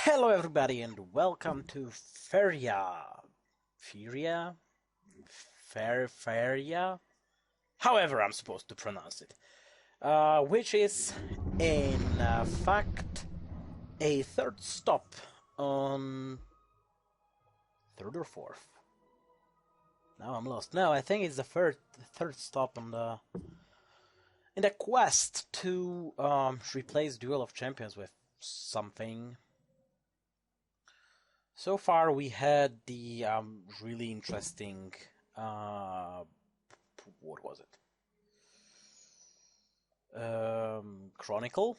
Hello everybody and welcome to Faeria. Faeria? However I'm supposed to pronounce it. Which is, in fact, a third stop on... third or fourth? Now I'm lost. No, I think it's the third stop on in the quest to replace Duel of Champions with something. So far, we had the really interesting. What was it? Chronicle.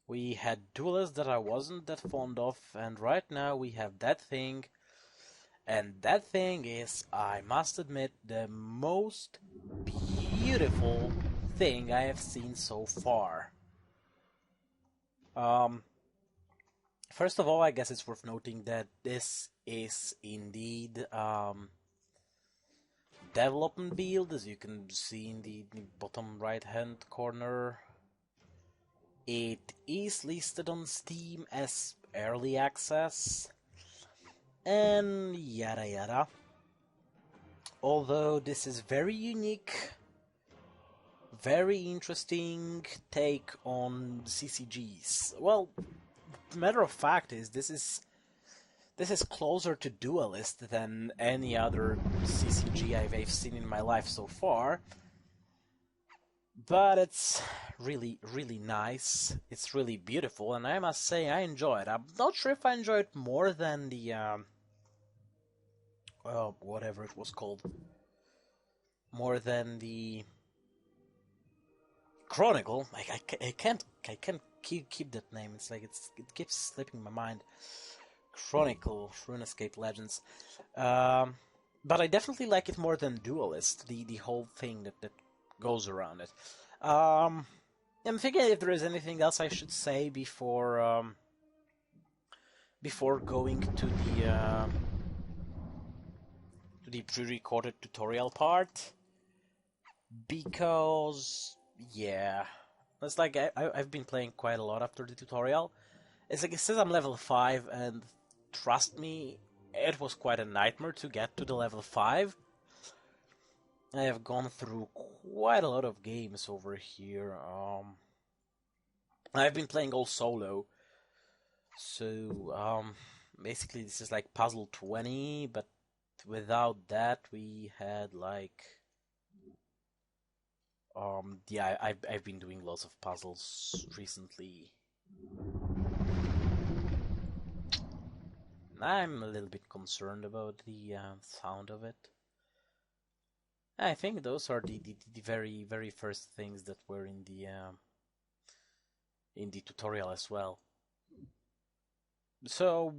We had Duelyst that I wasn't that fond of, and right now we have that thing. And that thing is, I must admit, the most beautiful thing I have seen so far. First of all, I guess it's worth noting that this is indeed development build, as you can see in the bottom right hand corner. It is listed on Steam as early access, and yada yada. Although this is very unique, very interesting take on CCGs. Well, matter of fact is this is closer to Duelyst than any other CCG I've seen in my life so far. But it's really nice. It's really beautiful, and I must say I enjoy it. I'm not sure if I enjoy it more than the whatever it was called, more than the Chronicle. Like I can't keep that name. It's like it keeps slipping my mind. Chronicle, RuneScape Legends. But I definitely like it more than Duelyst. The whole thing that goes around it. I'm thinking if there is anything else I should say before going to the pre-recorded tutorial part, because yeah. It's like I've been playing quite a lot after the tutorial. It's like it says I'm level 5, and trust me, it was quite a nightmare to get to the level 5. I have gone through quite a lot of games over here. I've been playing all solo. So, basically this is like puzzle 20, but without that we had like... yeah, I've been doing lots of puzzles recently. I'm a little bit concerned about the sound of it. I think those are the very first things that were in the tutorial as well. So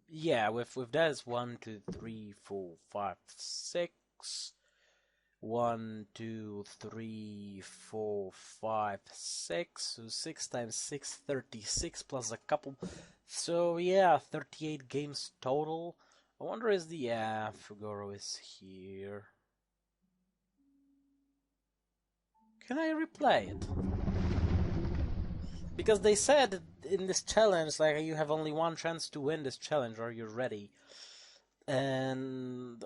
yeah, with that is 1, 2, 3, 4, 5, 6. 1, 2, 3, 4, 5, 6. So 6 times 6, 36 plus a couple. So yeah, 38 games total. I wonder is the Fugoro is here. Can I replay it? Because they said in this challenge, like, you have only one chance to win this challenge. Are you ready? And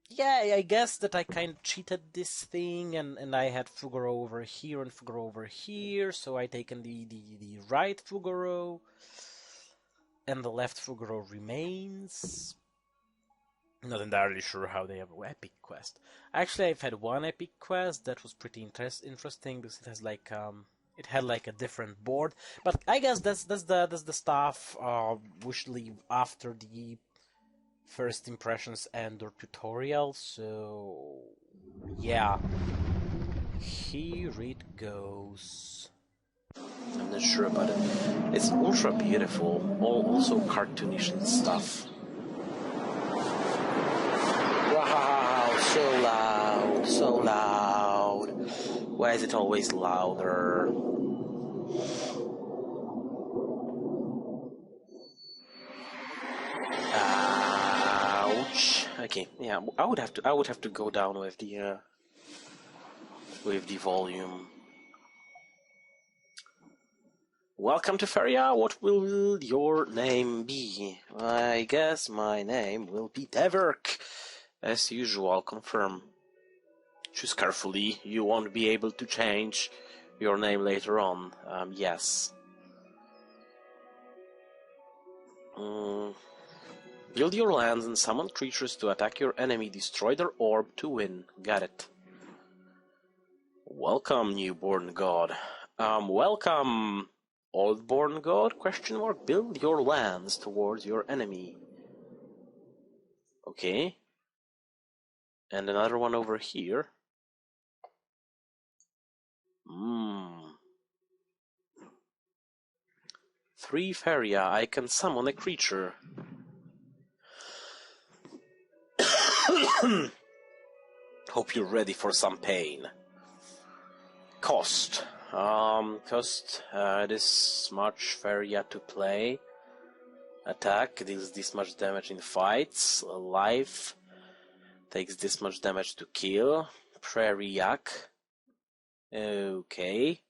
yeah, I guess that I kind of cheated this thing, and I had Fugoro over here and Fugoro over here, so I taken the right Fugoro, and the left Fugoro remains. Not entirely sure how they have an epic quest. Actually, I've had one epic quest that was pretty interesting because it has like it had like a different board, but I guess that's the stuff we should leave after the first impressions and or tutorial. So yeah, here it goes. I'm not sure about it. It's ultra beautiful, also cartoonish and stuff. Wow, so loud. Why is it always louder? Ouch. Okay, yeah, I would have to go down with the volume. Welcome to Faeria. What will your name be? I guess my name will be Devirk. As usual, confirm. Choose carefully. You won't be able to change your name later on. Yes. Build your lands and summon creatures to attack your enemy. Destroy their orb to win. Got it. Welcome, newborn god. Welcome, old-born god? Question mark. Build your lands towards your enemy. Okay. And another one over here. 3 Faeria. I can summon a creature. Hope you're ready for some pain. Cost. This much Faeria to play. Attack deals this much damage in fights. Life takes this much damage to kill. Prairie Yak. Okay.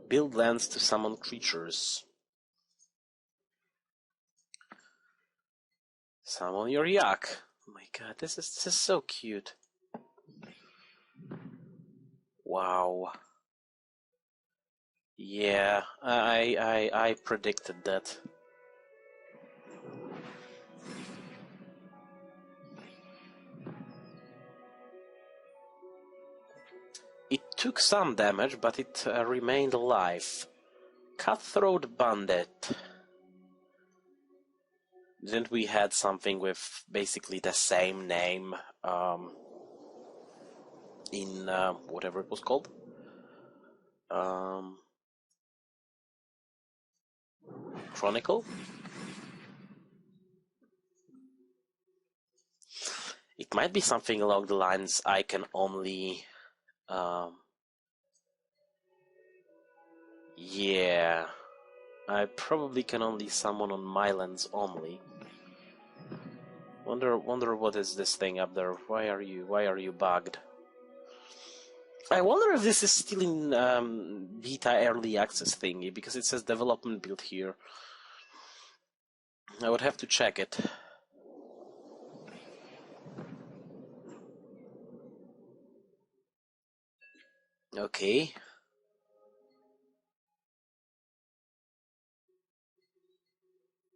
Build lands to summon creatures. Summon your Yak. Oh my god, this is so cute. Wow. Yeah, I predicted that. It took some damage, but it remained alive. Cutthroat Bandit. Didn't we had something with basically the same name in whatever it was called? Chronicle? It might be something along the lines I can only... yeah... I probably can only summon on my lands only. Wonder what is this thing up there? Why are you bugged? I wonder if this is still in beta early access thingy, because it says development build here. I would have to check it. Okay.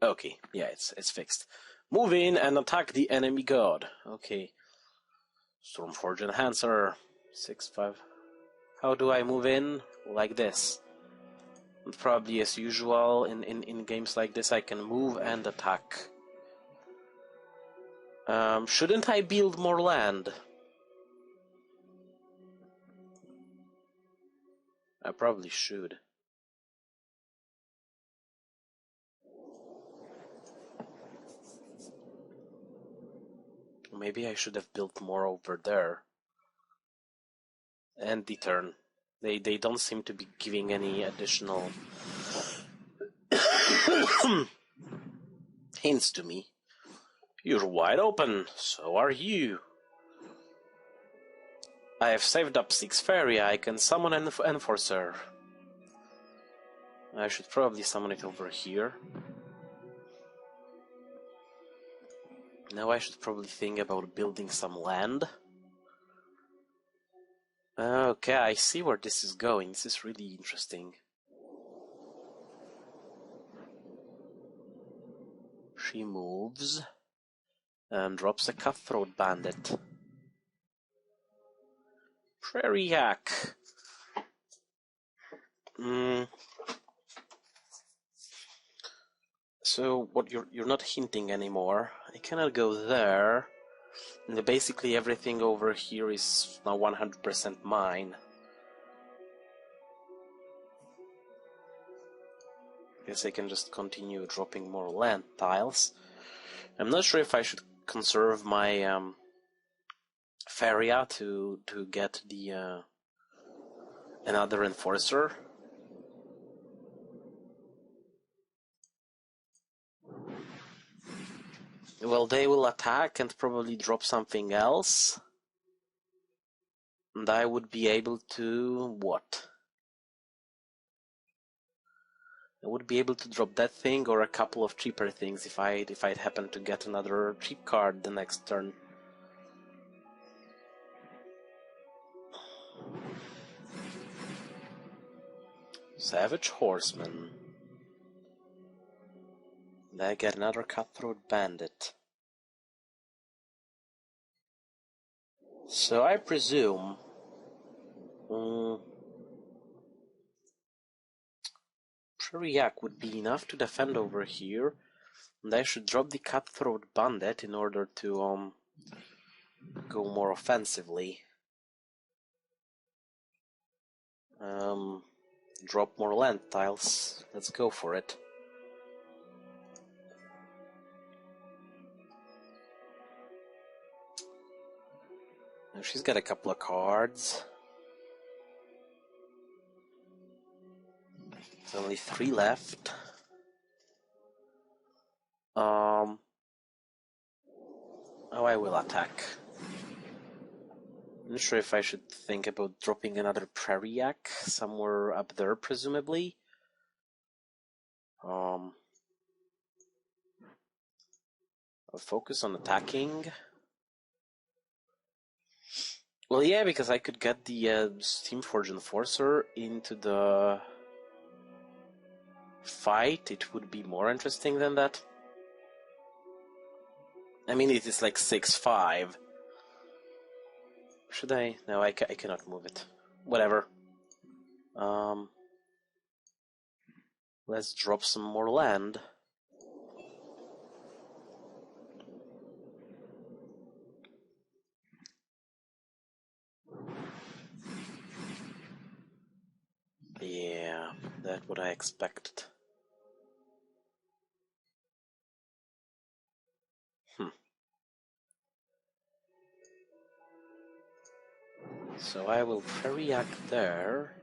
Okay, yeah, it's fixed. Move in and attack the enemy god. Okay. Stormforge Enhancer. 6-5. How do I move in? Like this. And probably as usual in games like this I can move and attack. Shouldn't I build more land? I probably should. Maybe I should have built more over there. End the turn. They don't seem to be giving any additional hints to me. You're wide open, so are you. I have saved up 6 Faeria. I can summon an Enforcer. I should probably summon it over here. Now I should probably think about building some land. Okay, I see where this is going. This is really interesting. She moves and drops a Cutthroat Bandit. Prairie Yak. So what you're not hinting anymore. I cannot go there. And basically everything over here is now 100% mine. Guess I can just continue dropping more land tiles. I'm not sure if I should conserve my Faeria to get the another Enforcer. Well, they will attack and probably drop something else. And I would be able to... what? I would be able to drop that thing or a couple of cheaper things if I'd happen to get another cheap card the next turn. Savage Horseman. And I get another Cutthroat Bandit. So I presume... Faeria would be enough to defend over here, and I should drop the Cutthroat Bandit in order to go more offensively. Drop more land tiles. Let's go for it. Now she's got a couple of cards. There's only 3 left. Oh, I will attack. I'm not sure if I should think about dropping another Faeria somewhere up there, presumably. I'll focus on attacking. Well, yeah, because I could get the Steamforged Enforcer into the fight. It would be more interesting than that. I mean, it is like 6/5. Should I? No, I cannot move it. Whatever. Let's drop some more land. Yeah, that's what I expected. So I will Faeria there.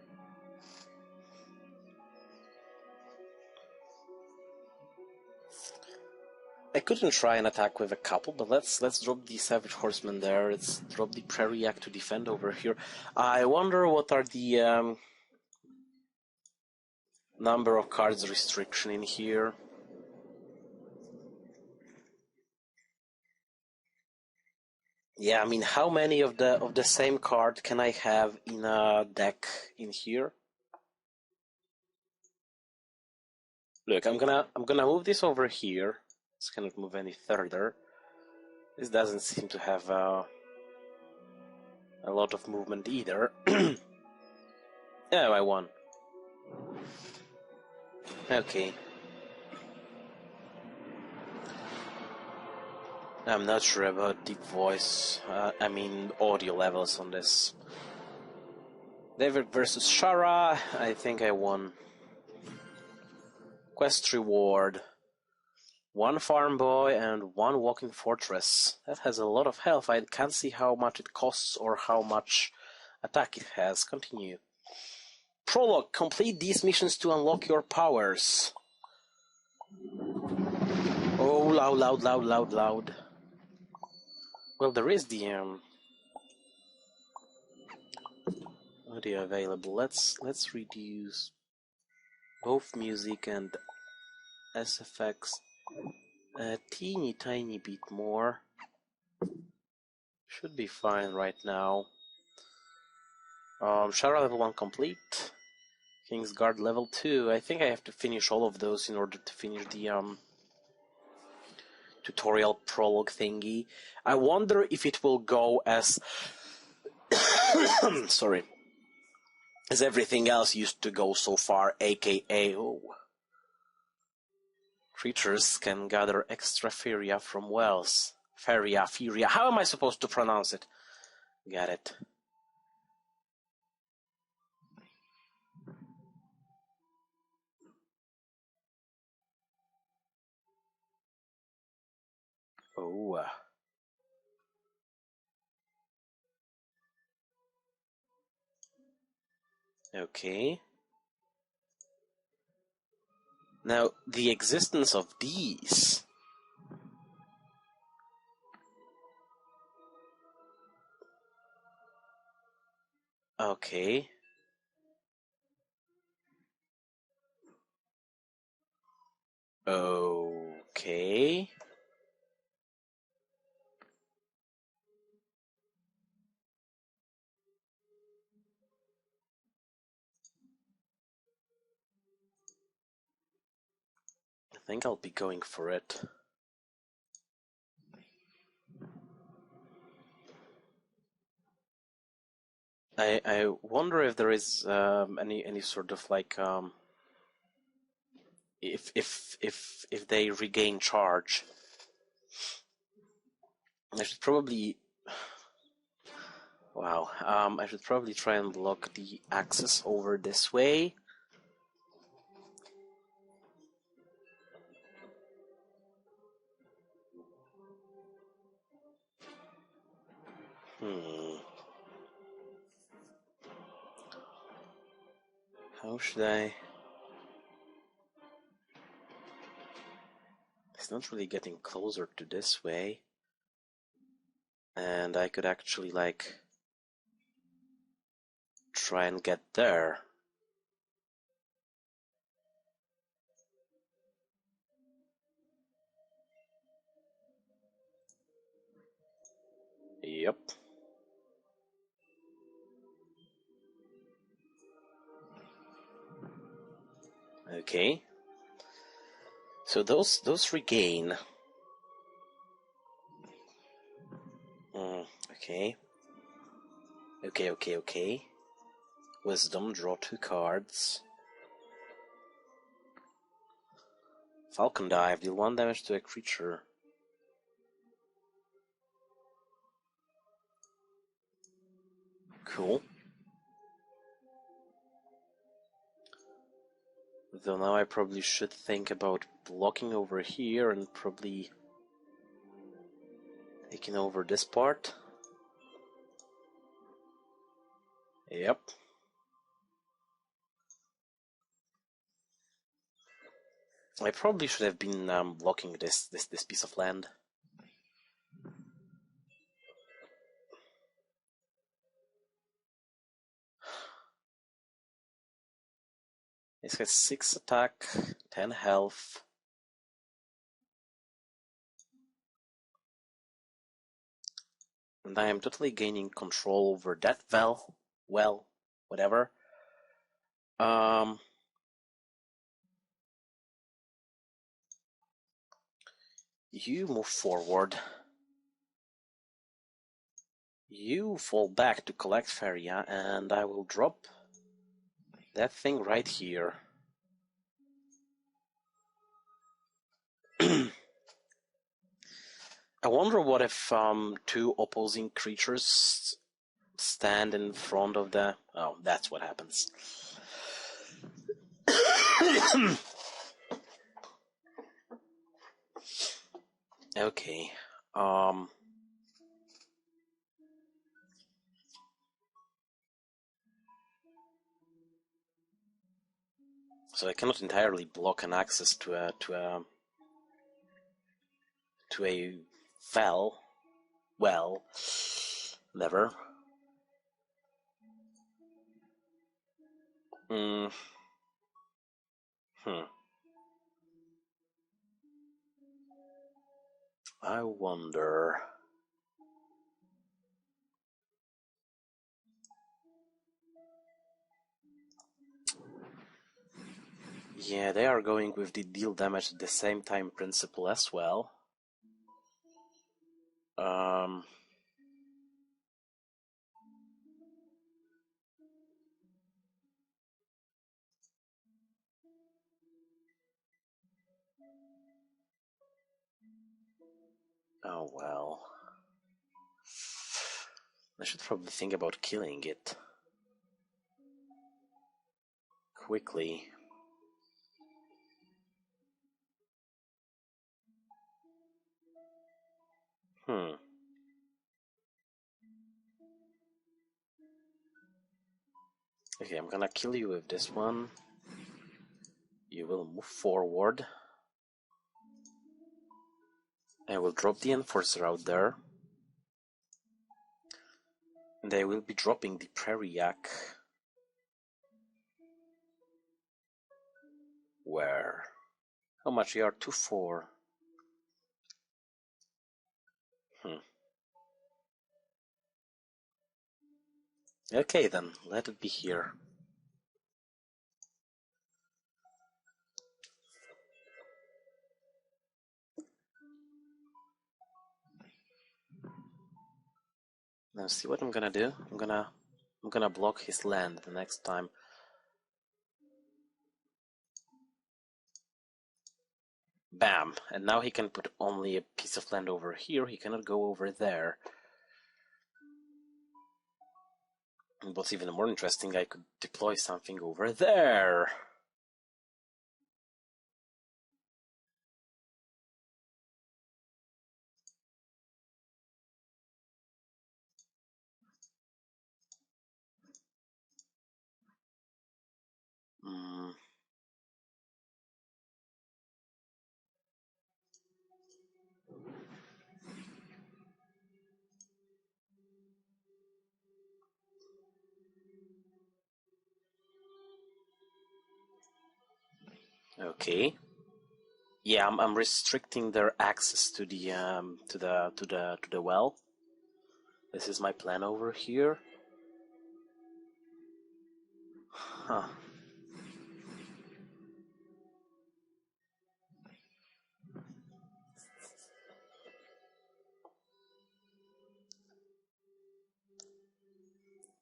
I couldn't try and attack with a couple, but let's drop the Savage Horseman there. Let's drop the Faeria to defend over here. I wonder what are the number of cards restriction in here. Yeah, I mean, how many of the same card can I have in a deck in here? Look, I'm gonna move this over here. This cannot move any further. This doesn't seem to have a lot of movement either. Oh, I won. Okay. I'm not sure about deep voice, audio levels on this. Devirk versus Shara, I think I won. Quest reward. 1 farm boy and 1 walking fortress. That has a lot of health. I can't see how much it costs or how much attack it has. Continue. Prologue. Complete these missions to unlock your powers. Oh, loud. Well, there is the audio available. Let's reduce both music and SFX a teeny tiny bit more. Should be fine right now. Shara level 1 complete. Kingsguard level 2. I think I have to finish all of those in order to finish the tutorial prologue thingy. I wonder if it will go as sorry, as everything else used to go so far, aka creatures can gather extra Faeria from wells. Faeria. How am I supposed to pronounce it? Got it. Oh. Okay. Now, the existence of these... Okay. Okay. I think I'll be going for it. I wonder if there is any sort of like if they regain charge. I should probably I should probably try and block the access over this way. How should I? It's not really getting closer to this way. And I could actually, like, try and get there. Yep. Okay. So those regain. Okay. Okay. Wisdom, draw 2 cards. Falcon Dive, deal 1 damage to a creature. Cool. Though now I probably should think about blocking over here and probably taking over this part. Yep. I probably should have been blocking this piece of land. This has 6 attack, 10 health. And I am totally gaining control over that well, whatever. You move forward. You fall back to collect Faeria, and I will drop that thing right here. I wonder what if 2 opposing creatures stand in front of the... Oh, that's what happens. Okay. So I cannot entirely block an access to a well, never. I wonder. Yeah, they are going with the deal damage at the same time principle as well. Oh well. I should probably think about killing it. Quickly. Okay, I'm gonna kill you with this one. You will move forward. I will drop the Enforcer out there. And I will be dropping the Prairie Yak. Where? How much you are? 2-4. Okay then, let it be here. Now see what I'm gonna do. I'm gonna block his land the next time. Bam! And now he can put only a piece of land over here. He cannot go over there. And what's even more interesting, I could deploy something over there. Okay. Yeah, I'm restricting their access to the well. This is my plan over here. Huh.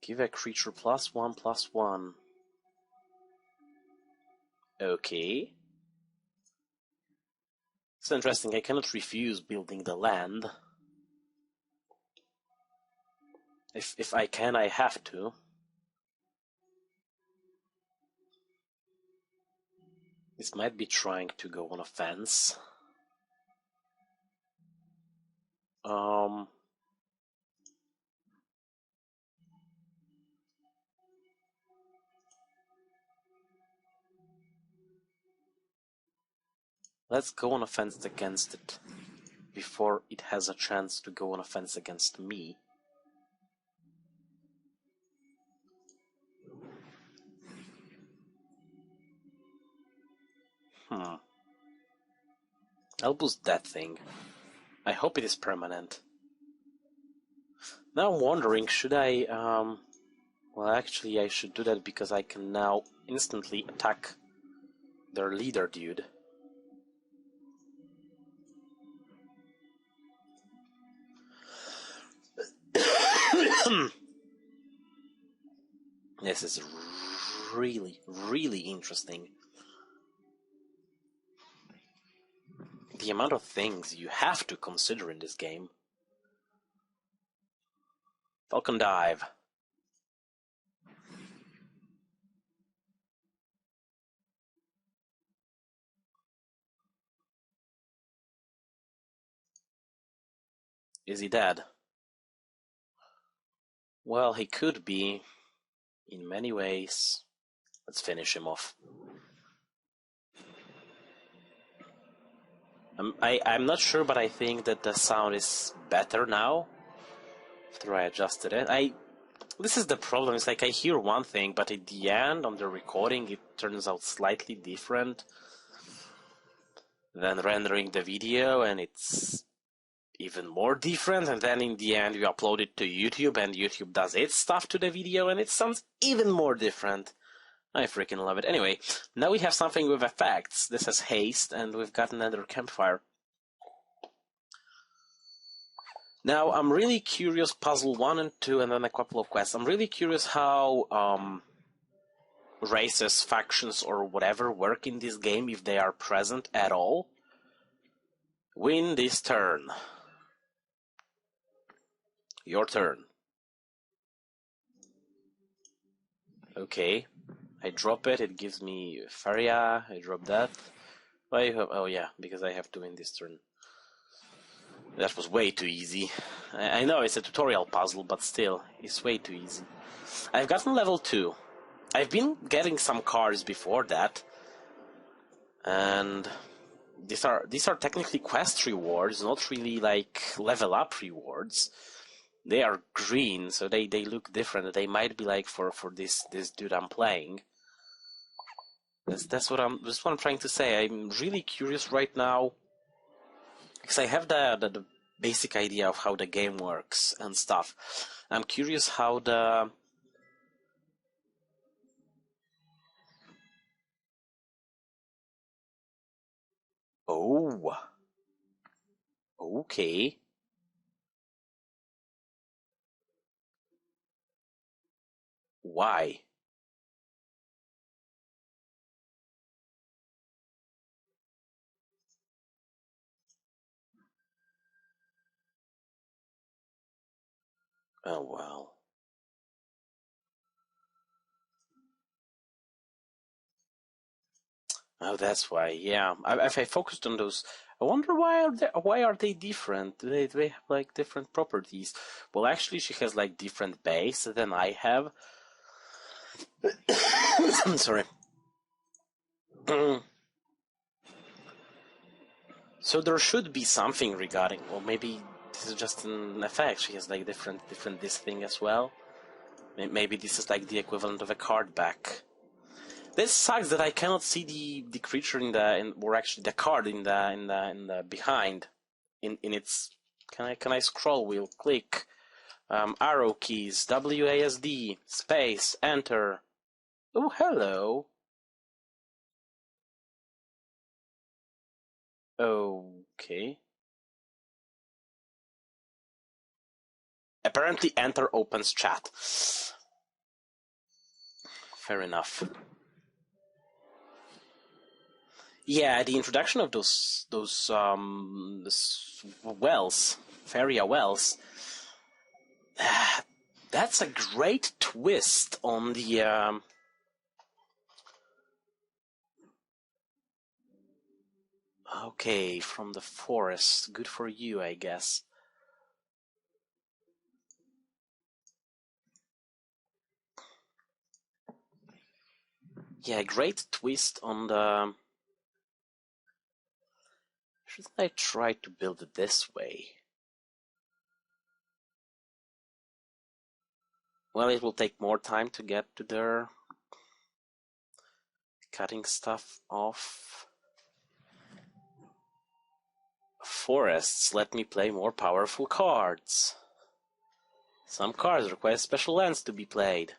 Give a creature +1/+1. Okay. It's interesting, I cannot refuse building the land. If I can, I have to. This might be trying to go on offense. Let's go on offense against it before it has a chance to go on offense against me. I'll boost that thing. I hope it is permanent. Now I'm wondering, should I, well, actually I should do that because I can now instantly attack their leader dude. This is really, really interesting. The amount of things you have to consider in this game. Falcon Dive. Is he dead? Well, he could be, in many ways. Let's finish him off. I'm not sure, but I think that the sound is better now after I adjusted it. This is the problem. It's like I hear one thing, but at the end, on the recording, it turns out slightly different than rendering the video, and it's even more different. And then in the end, you upload it to YouTube, and YouTube does its stuff to the video, and it sounds even more different. I freaking love it. Anyway, now we have something with effects. This has haste, and we've got another campfire. Now, I'm really curious, puzzle 1 and 2, and then a couple of quests. I'm really curious how races, factions, or whatever work in this game, if they are present at all. Win this turn. Your turn. Okay. I drop it, it gives me Faeria, I drop that. Oh yeah, because I have to win this turn. That was way too easy. I know it's a tutorial puzzle, but still, it's way too easy. I've gotten level 2. I've been getting some cards before that. And these are technically quest rewards, not really like level up rewards. They are green, so they look different. They might be like for this dude I'm playing. That's what I'm trying to say. I'm really curious right now because I have the basic idea of how the game works and stuff. I'm curious how the oh, okay. Why? Oh well. Oh, that's why. Yeah, if I focused on those, I wonder why are they different? Do they have like different properties? Well, actually, she has like different base than I have. Sorry. So there should be something regarding, or maybe this is just an effect. She has like different this thing as well. Maybe this is like the equivalent of a card back. This sucks that I cannot see the creature or actually the card in the behind in its. Can I scroll wheel click arrow keys WASD space enter. Oh, hello. Okay. Apparently enter opens chat. Fair enough. Yeah, the introduction of those wells, Faeria wells, that's a great twist on the okay, from the forest. Good for you, I guess. Yeah, great twist on the... Shouldn't I try to build it this way? Well, it will take more time to get to their cutting stuff off. Forests let me play more powerful cards. Some cards require special lands to be played.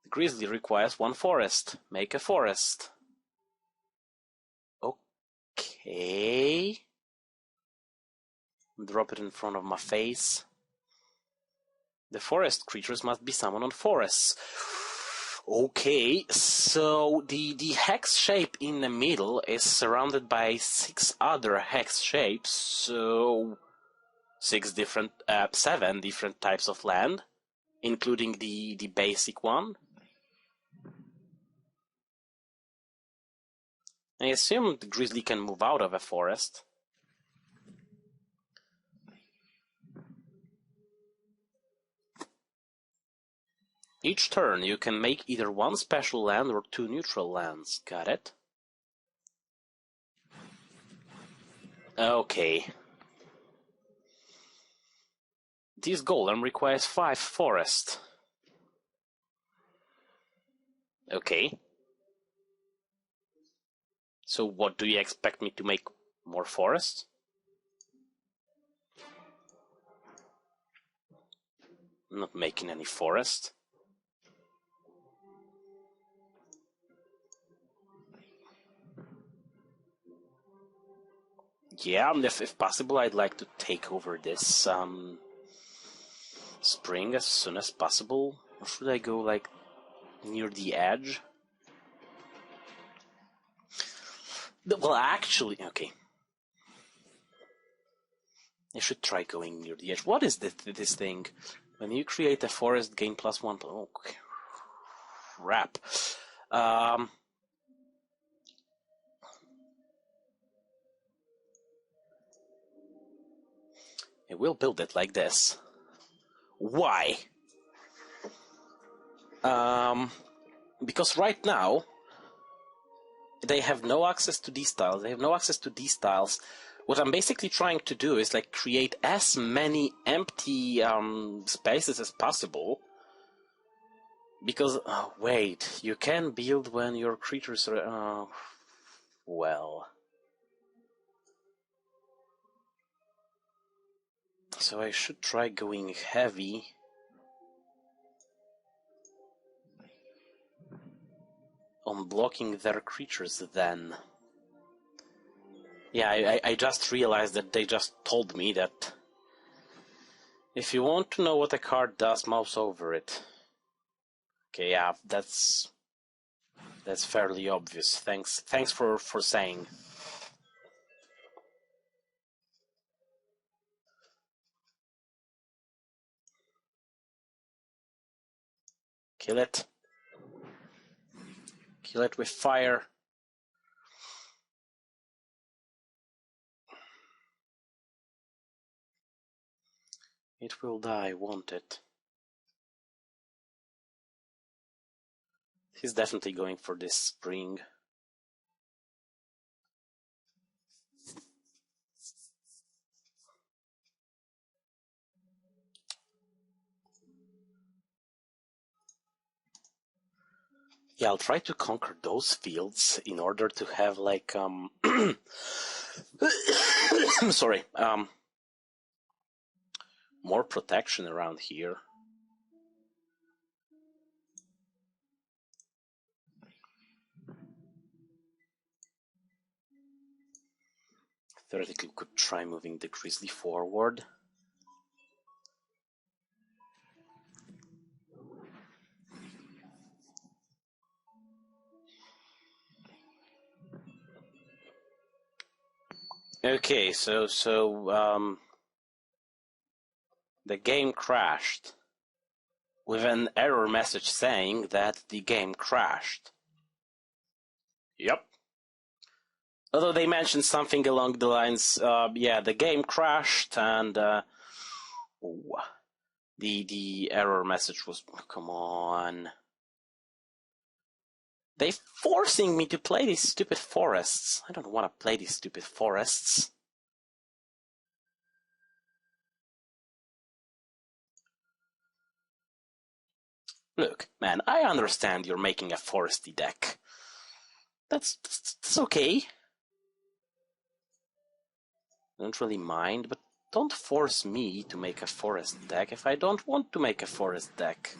The Grizzly requires one forest. Make a forest. Okay. Drop it in front of my face. The forest creatures must be summoned on forests. Okay, so the hex shape in the middle is surrounded by 6 other hex shapes, so 7 different types of land, including the basic one. I assume the Grizzly can move out of a forest. Each turn you can make either one special land or 2 neutral lands. Got it? Okay. This golem requires 5 forest. Okay. So what, do you expect me to make more forest? I'm not making any forest. Yeah, if possible, I'd like to take over this spring as soon as possible. Or should I go, like, near the edge? Well, actually, okay. I should try going near the edge. What is this thing? When you create a forest, gain +1. Oh, crap. I will build it like this. Why? Because right now they have no access to these tiles. They have no access to these tiles. What I'm basically trying to do is like create as many empty spaces as possible, Because, oh, wait, you can build when your creatures are... well... So I should try going heavy. On blocking their creatures then. Yeah, I just realized that they just told me that if you want to know what a card does, mouse over it. Okay, yeah, that's fairly obvious. Thanks for saying. Kill it. Kill it with fire. It will die, won't it? He's definitely going for this spring. Yeah, I'll try to conquer those fields in order to have like sorry, more protection around here. Theoretically, could try moving the grizzly forward. Okay, so the game crashed with an error message saying that the game crashed. Yep. Although they mentioned something along the lines, yeah, the game crashed and the error message was, come on. They forcing me to play these stupid forests. I don't want to play these stupid forests. Look, man, I understand you're making a foresty deck. That's okay. I don't really mind, but don't force me to make a forest deck if I don't want to make a forest deck.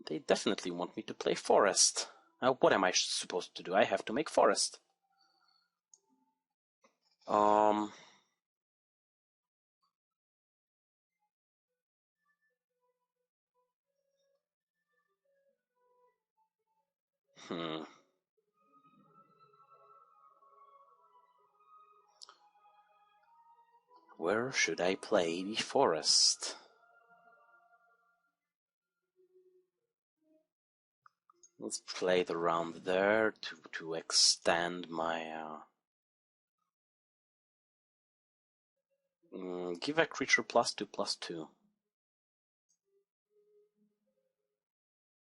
They definitely want me to play forest. Now, what am I supposed to do? I have to make forest. Where should I play the forest? Let's play it around there to extend my... give a creature +2/+2.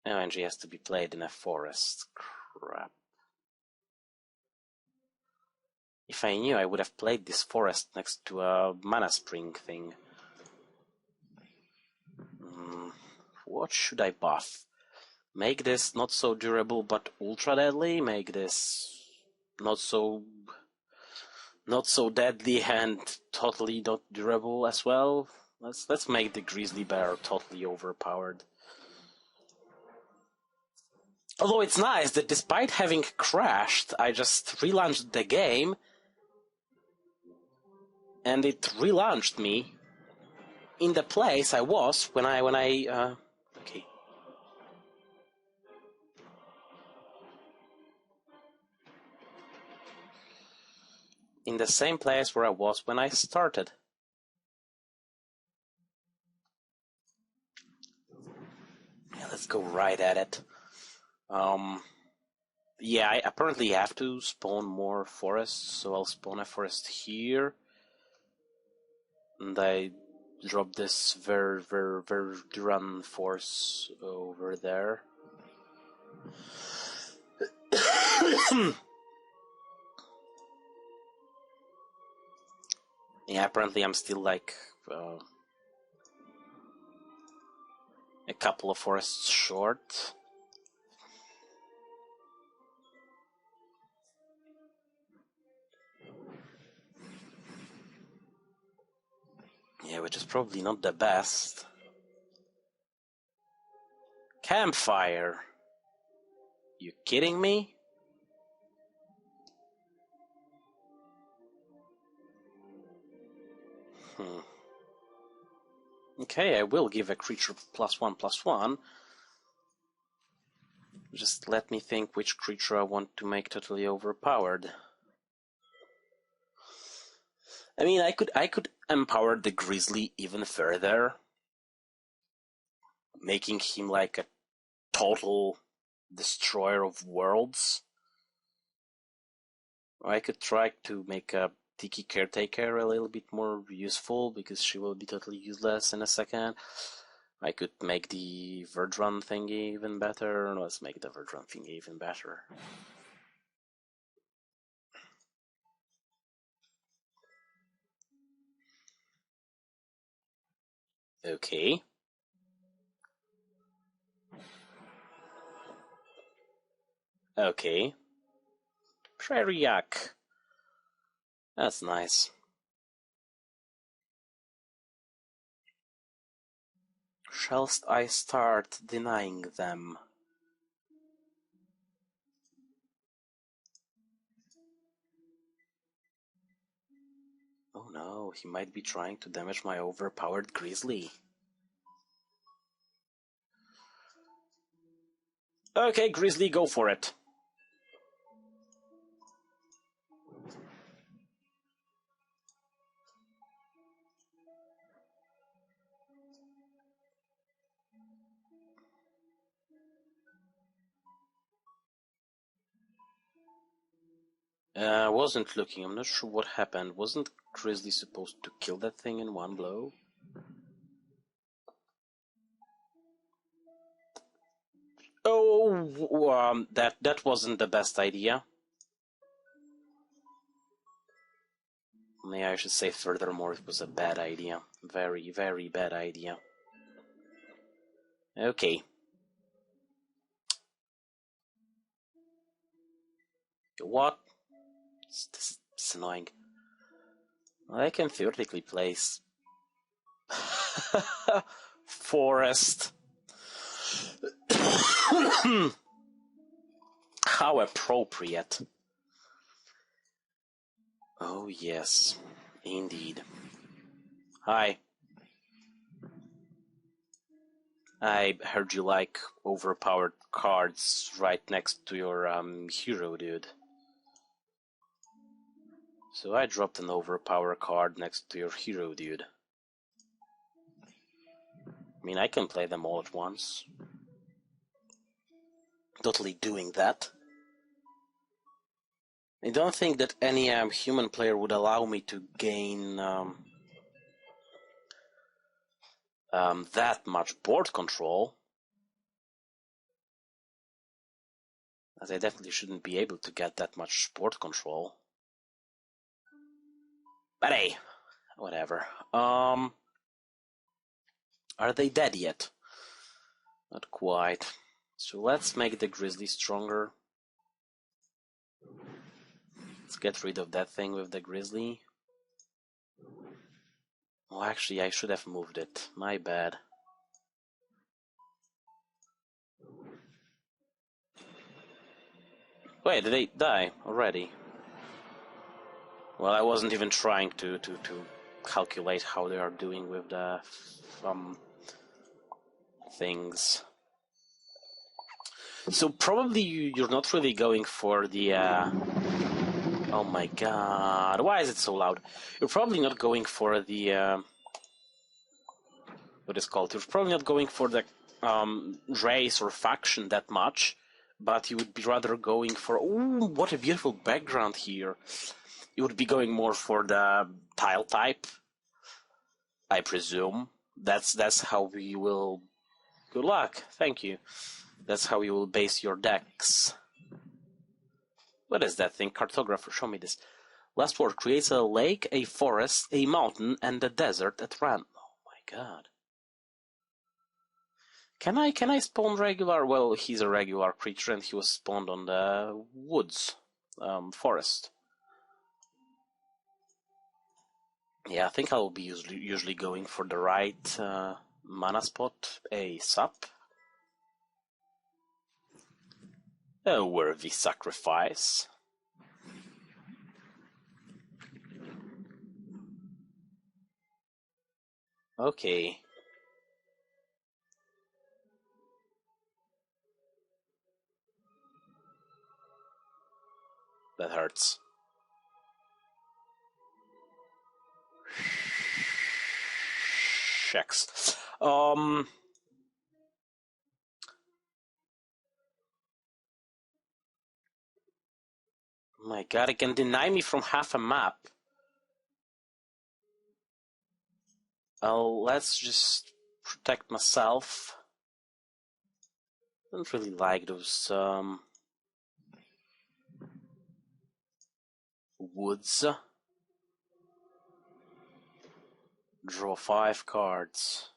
Oh, and she has to be played in a forest. Crap. If I knew, I would have played this forest next to a mana spring thing. What should I buff? Make this not so durable but ultra deadly. Make this not so deadly and totally not durable as well. Let's make the grizzly bear totally overpowered. Although it's nice that despite having crashed, I just relaunched the game and it relaunched me in the place I was when I okay. In the same place where I was when I started. Yeah, let's go right at it. Yeah, I apparently have to spawn more forests, so I'll spawn a forest here. And I drop this Verduran force over there. Yeah, apparently I'm still like... A couple of forests short. Yeah, which is probably not the best. Campfire. You kidding me? Okay, I will give a creature +1/+1. Just let me think which creature I want to make totally overpowered. I mean, I could empower the Grizzly even further, making him like a total destroyer of worlds. Or I could try to make a Tiki Caretaker a little bit more useful, because she will be totally useless in a second. I could make the Verdrun thingy even better. Let's make the Verdrun thingy even better. Okay. Okay. Faeria. That's nice. Shallst I start denying them? Oh no, he might be trying to damage my overpowered Grizzly. Okay, Grizzly, go for it. I wasn't looking, I'm not sure what happened. Wasn't Grizzly supposed to kill that thing in one blow? Oh, that wasn't the best idea. Maybe I should say furthermore, it was a bad idea. Very, very bad idea. Okay. What? This is annoying. I can theoretically place Forest. How appropriate. Oh yes, indeed. Hi. I heard you like overpowered cards right next to your hero, dude. So I dropped an overpowered card next to your hero, dude. I mean, I can play them all at once. Totally doing that. I don't think that any human player would allow me to gain that much board control. As I definitely shouldn't be able to get that much board control. But hey, whatever. Are they dead yet? Not quite. So let's make the Grizzly stronger. Let's get rid of that thing with the Grizzly. Oh, actually, I should have moved it. My bad. Wait, did they die already? Well, I wasn't even trying to calculate how they are doing with the things. So probably you're not really going for the oh my god, why is it so loud? You're probably not going for the what is called? You're probably not going for the race or faction that much, but you would be rather going for, ooh, what a beautiful background here. You would be going more for the tile type, I presume. That's how we will. Good luck, thank you. That's how you will base your decks. What is that thing? Cartographer, show me this. Last word creates a lake, a forest, a mountain, and a desert at random. Oh my god. Can I spawn regular? Well, he's a regular creature and he was spawned on the woods, forest. Yeah, I think I'll be usually going for the right mana spot ASAP. A worthy sacrifice. Okay. That hurts. Checks. My god, it can deny me from half a map. Let's just protect myself. Don't really like those woods. Draw 5 cards.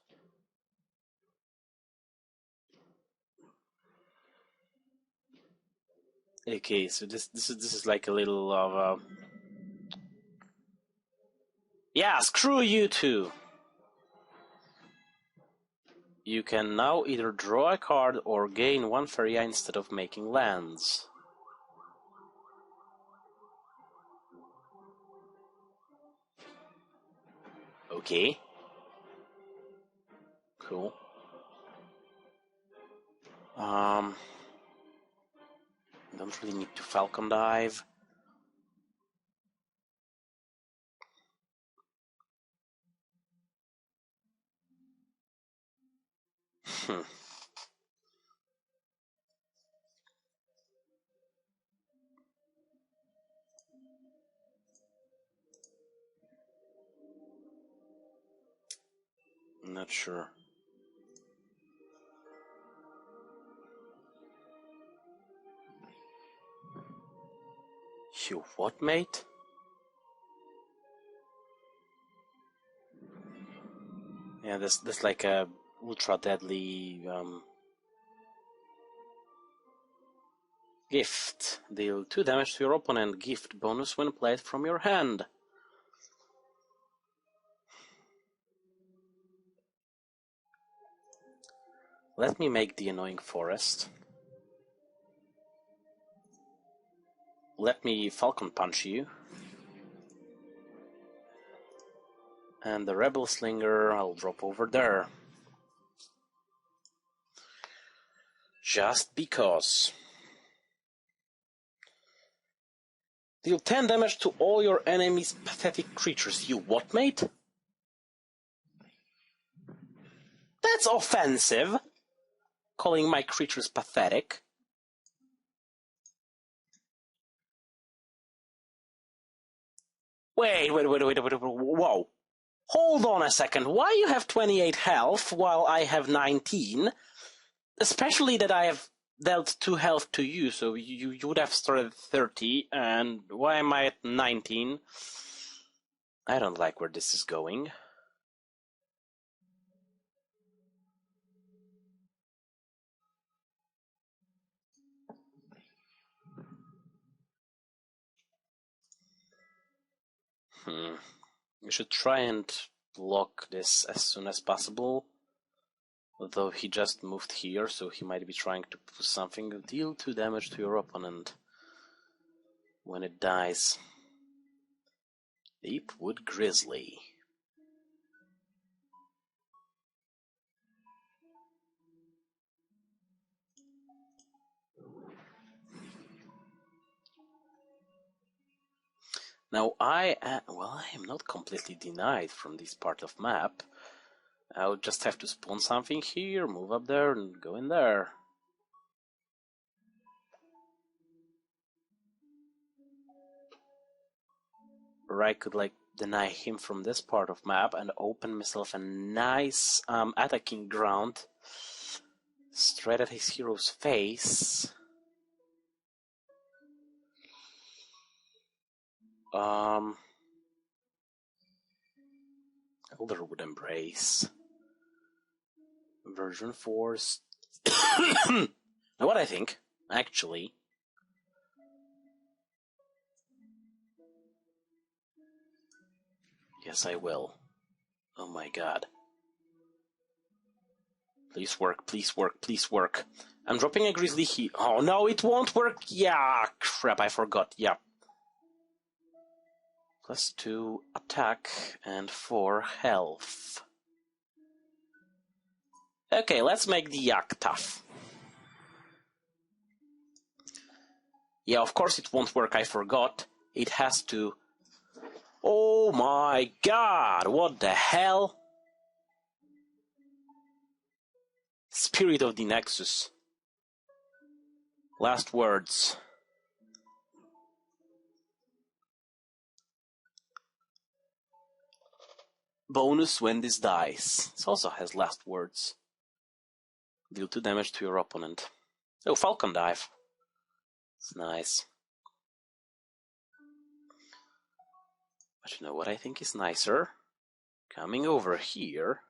Okay, so this is like a little of a... Yeah, screw you two! You can now either draw a card or gain 1 Faeria instead of making lands. Okay. Cool. Don't really need to Falcon Dive. Not sure. You what, mate? Yeah, that's like a ultra deadly gift. Deal 2 damage to your opponent. Gift bonus when played from your hand. Let me make the annoying forest. Let me Falcon Punch you. And the Rebel Slinger I'll drop over there. Just because. Deal 10 damage to all your enemy's pathetic creatures. You what, mate? That's offensive! Calling my creatures pathetic. Wait, whoa. Hold on a second. Why you have 28 health while I have 19? Especially that I have dealt 2 health to you, so you would have started at 30, and why am I at 19? I don't like where this is going. We should try and block this as soon as possible. Although he just moved here, so he might be trying to push something. Deal 2 damage to your opponent when it dies. Deepwood Grizzly. Now I am not completely denied from this part of map. I'll just have to spawn something here, move up there, and go in there. Or I could like deny him from this part of map and open myself a nice attacking ground straight at his hero's face. Elderwood Embrace. Version Force. Now what I think, actually... Yes, I will. Oh my god. Please work, please work, please work. I'm dropping a Grizzly here. Oh no, it won't work! Yeah, crap, I forgot, yeah. +2 attack and 4 health. Okay, let's make the yak tough. Yeah, of course it won't work, I forgot. It has to... Oh my god, what the hell? Spirit of the Nexus. Last words. Bonus when this dies. This also has last words. Deal 2 damage to your opponent. Oh, Falcon Dive. It's nice. But you know what I think is nicer? Coming over here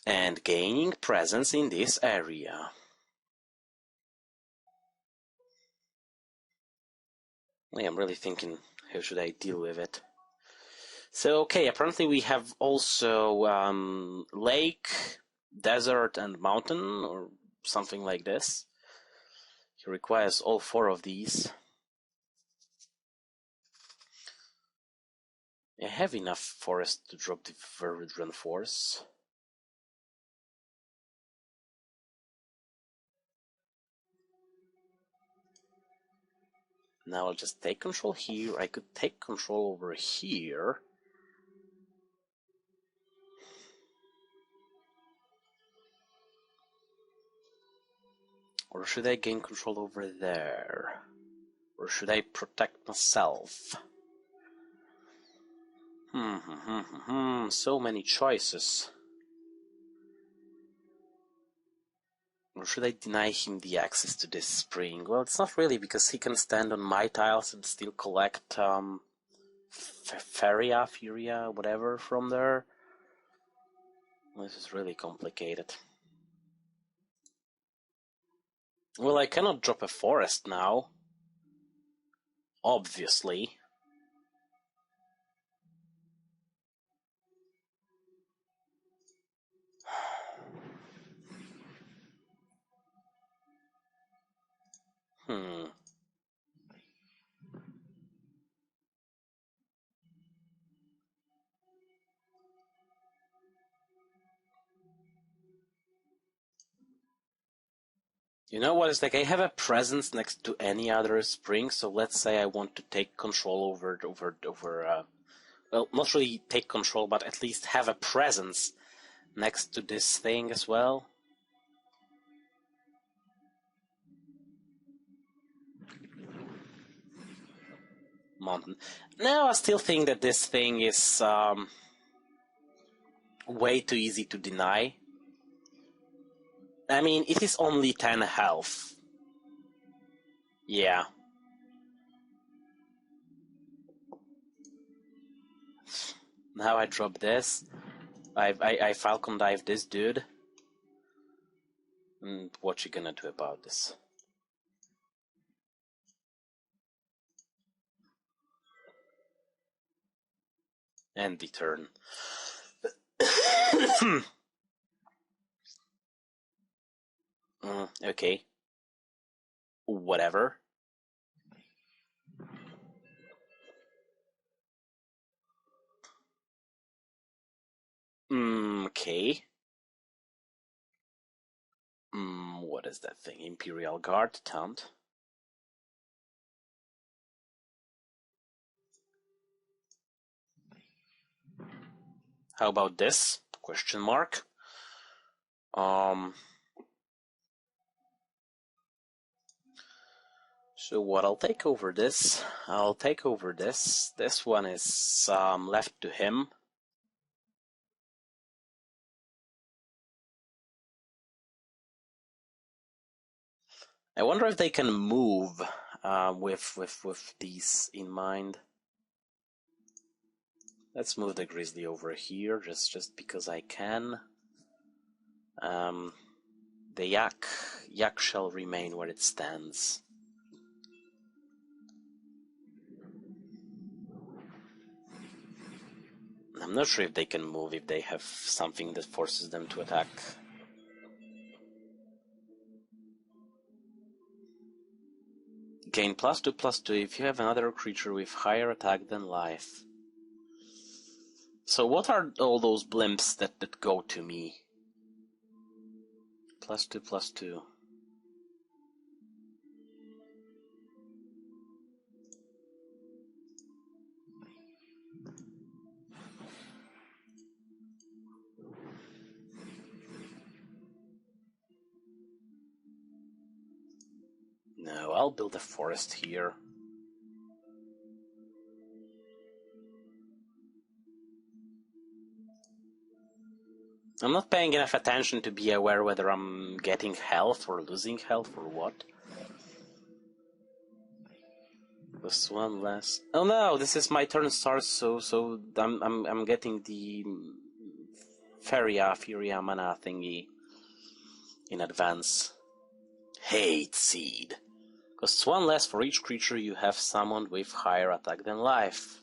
and gaining presence in this area. I'm really thinking, how should I deal with it? So, okay, apparently we have also lake, desert, and mountain, or something like this. He requires all 4 of these. I have enough forest to drop the Verudran Force. Now I'll just take control here. I could take control over here. Or should I gain control over there? Or should I protect myself? So many choices. Or should I deny him the access to this spring? Well, it's not really, because he can stand on my tiles and still collect Faeria, whatever, from there. This is really complicated. Well, I cannot drop a forest now. Obviously. You know what? It's like I have a presence next to any other spring, so let's say I want to take control over well, not really take control, but at least have a presence next to this thing as well. Mountain. No, I still think that this thing is way too easy to deny. I mean, it is only 10 health. Yeah. Now I drop this. I Falcon Dive this dude. And what you gonna do about this? End the turn. Okay. Whatever. Okay. What is that thing? Imperial Guard, Taunt. How about this? Question mark. So what? I'll take over this. I'll take over this. This one is left to him. I wonder if they can move with these in mind. Let's move the grizzly over here, just because I can. The yak shall remain where it stands. I'm not sure if they can move if they have something that forces them to attack. Gain +2/+2 if you have another creature with higher attack than life. So what are all those blimps that go to me? +2/+2. No, I'll build a forest here. I'm not paying enough attention to be aware whether I'm getting health or losing health or what. Plus one less. Oh no, this is my turn starts, so I'm getting the Faeria mana thingy in advance. Hate Seed. Costs one less for each creature you have summoned with higher attack than life.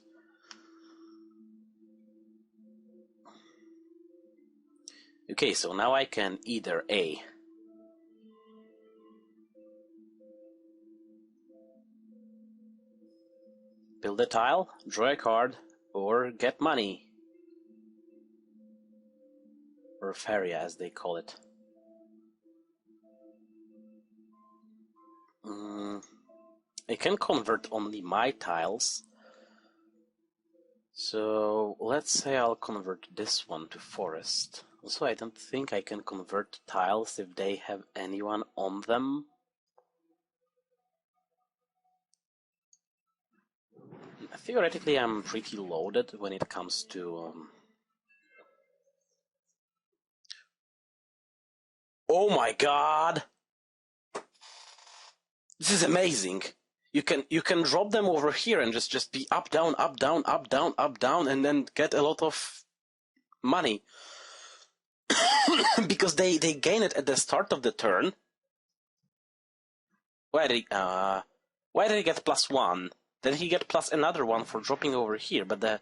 Okay, so now I can either A, build a tile, draw a card, or get money. Or Faeria, as they call it. I can convert only my tiles. So let's say I'll convert this one to forest. Also, I don't think I can convert tiles if they have anyone on them. Theoretically, I'm pretty loaded when it comes to... Oh my god! This is amazing! You can drop them over here and just be up, down, up, down, up, down, up, down, and then get a lot of money. Because they gain it at the start of the turn. Why did he get +1? Then he get plus another one for dropping over here, but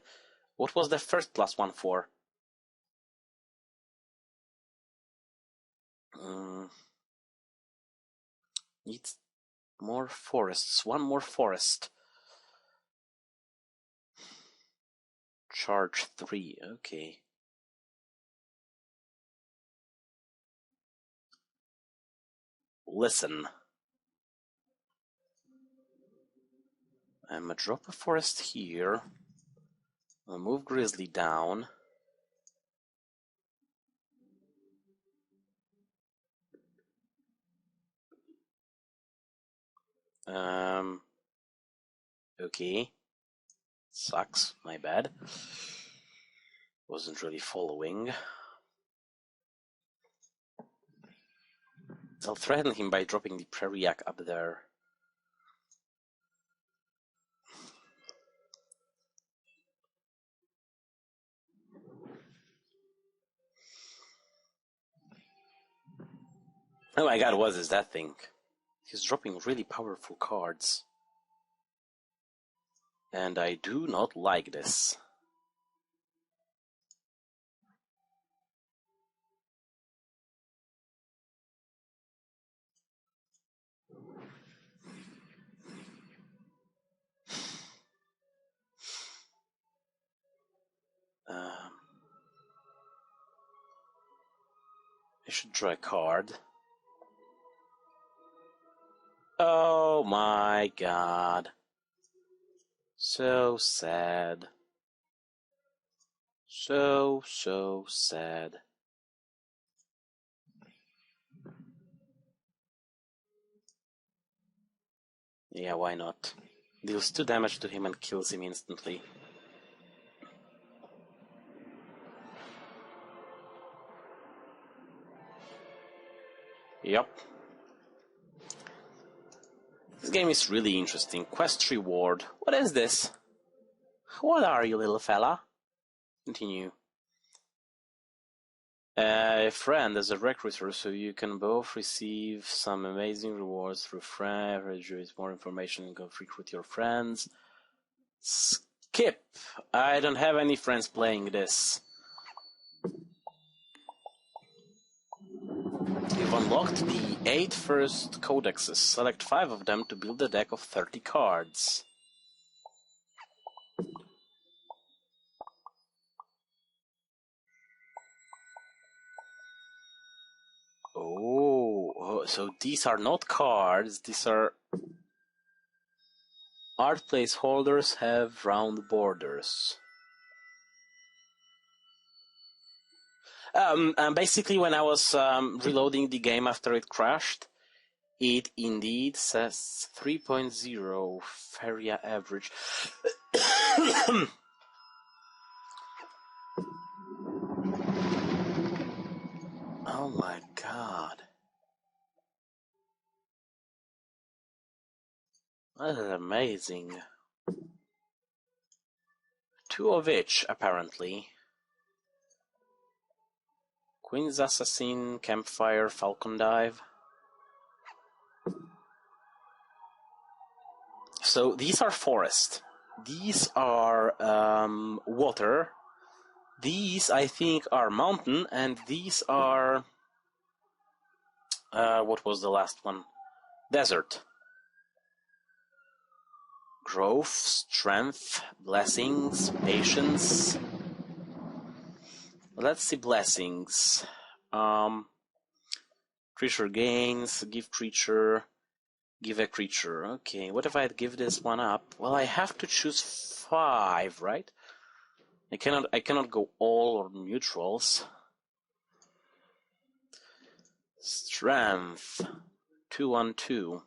what was the first +1 for? Needs more forests. One more forest. Charge 3, okay. Listen. I'm gonna drop a forest here. I'll move Grizzly down. Okay. Sucks, my bad. Wasn't really following. I'll threaten him by dropping the Prairie Yak up there. Oh my god, what is that thing? He's dropping really powerful cards. And I do not like this. I should draw a card. Oh my god. So sad. So sad. Yeah, why not? Deals 2 damage to him and kills him instantly. Yup. This game is really interesting. Quest reward. What is this? What are you, little fella? Continue. A friend as a recruiter, so you can both receive some amazing rewards through friend. More information, go recruit your friends. Skip. I don't have any friends playing this. You've unlocked the 8 first codexes. Select 5 of them to build a deck of 30 cards. Oh, so these are not cards, these are art placeholders have round borders. And basically when I was reloading the game after it crashed, it indeed says 3.0 Faeria average. Oh my god. That is amazing. 2 of each, apparently. Queen's Assassin, Campfire, Falcon Dive. So these are forest. These are water. These, I think, are mountain, and these are... what was the last one? Desert. Growth, strength, blessings, patience. Let's see blessings. Creature gains, give creature, give a creature. Okay, what if I give this one up? Well, I have to choose 5, right? I cannot go all or neutrals. Strength, 2/2.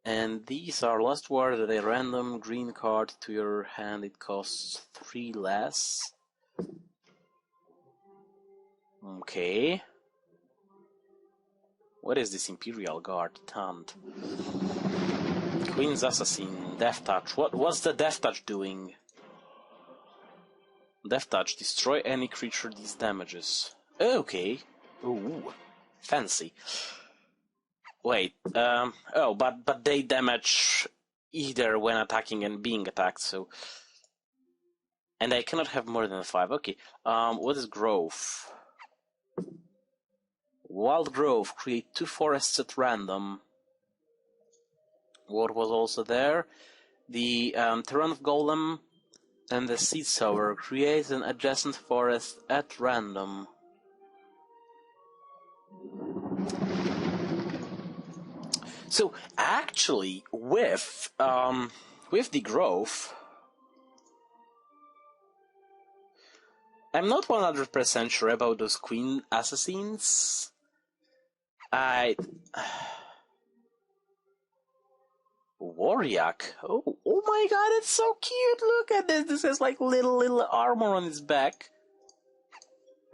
And these are last word at a random green card to your hand. It costs 3 less. Okay. What is this Imperial Guard? Taunt. Queen's Assassin, Death Touch. What's the Death Touch doing? Death Touch, destroy any creature these damages. Okay. Ooh, fancy. Wait, oh, but they damage either when attacking and being attacked, so... And I cannot have more than 5, okay. What is Growth? Wild Growth, create 2 forests at random. What was also there? The Terran of Golem and the Seed Sower, create an adjacent forest at random. So actually, with the growth, I'm not 100% sure about those Queen Assassins. Waryak. Oh my god, it's so cute. Look at this. This has like little armor on its back.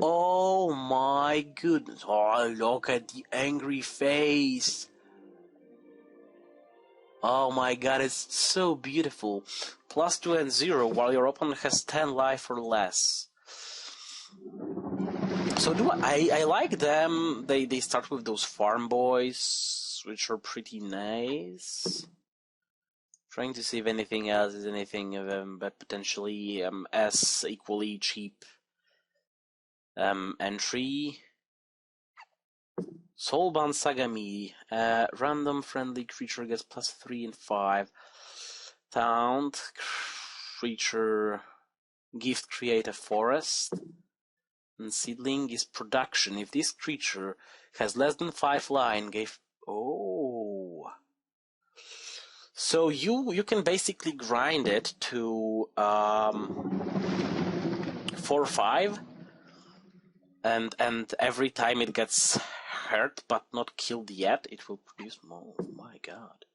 Oh my goodness. Oh, look at the angry face. Oh my god, it's so beautiful. +2 and 0 while your opponent has 10 life or less. So I like them. They start with those farm boys, which are pretty nice. Trying to see if anything else is anything of but potentially as equally cheap entry. Soulbound Sagami. Random friendly creature gets +3 and 5. Taunt. Creature gift create a forest. And Seedling is production. If this creature has less than 5 line, give... Oh. So you can basically grind it to 4/5, and every time it gets hurt but not killed yet, it will produce more. Oh my god.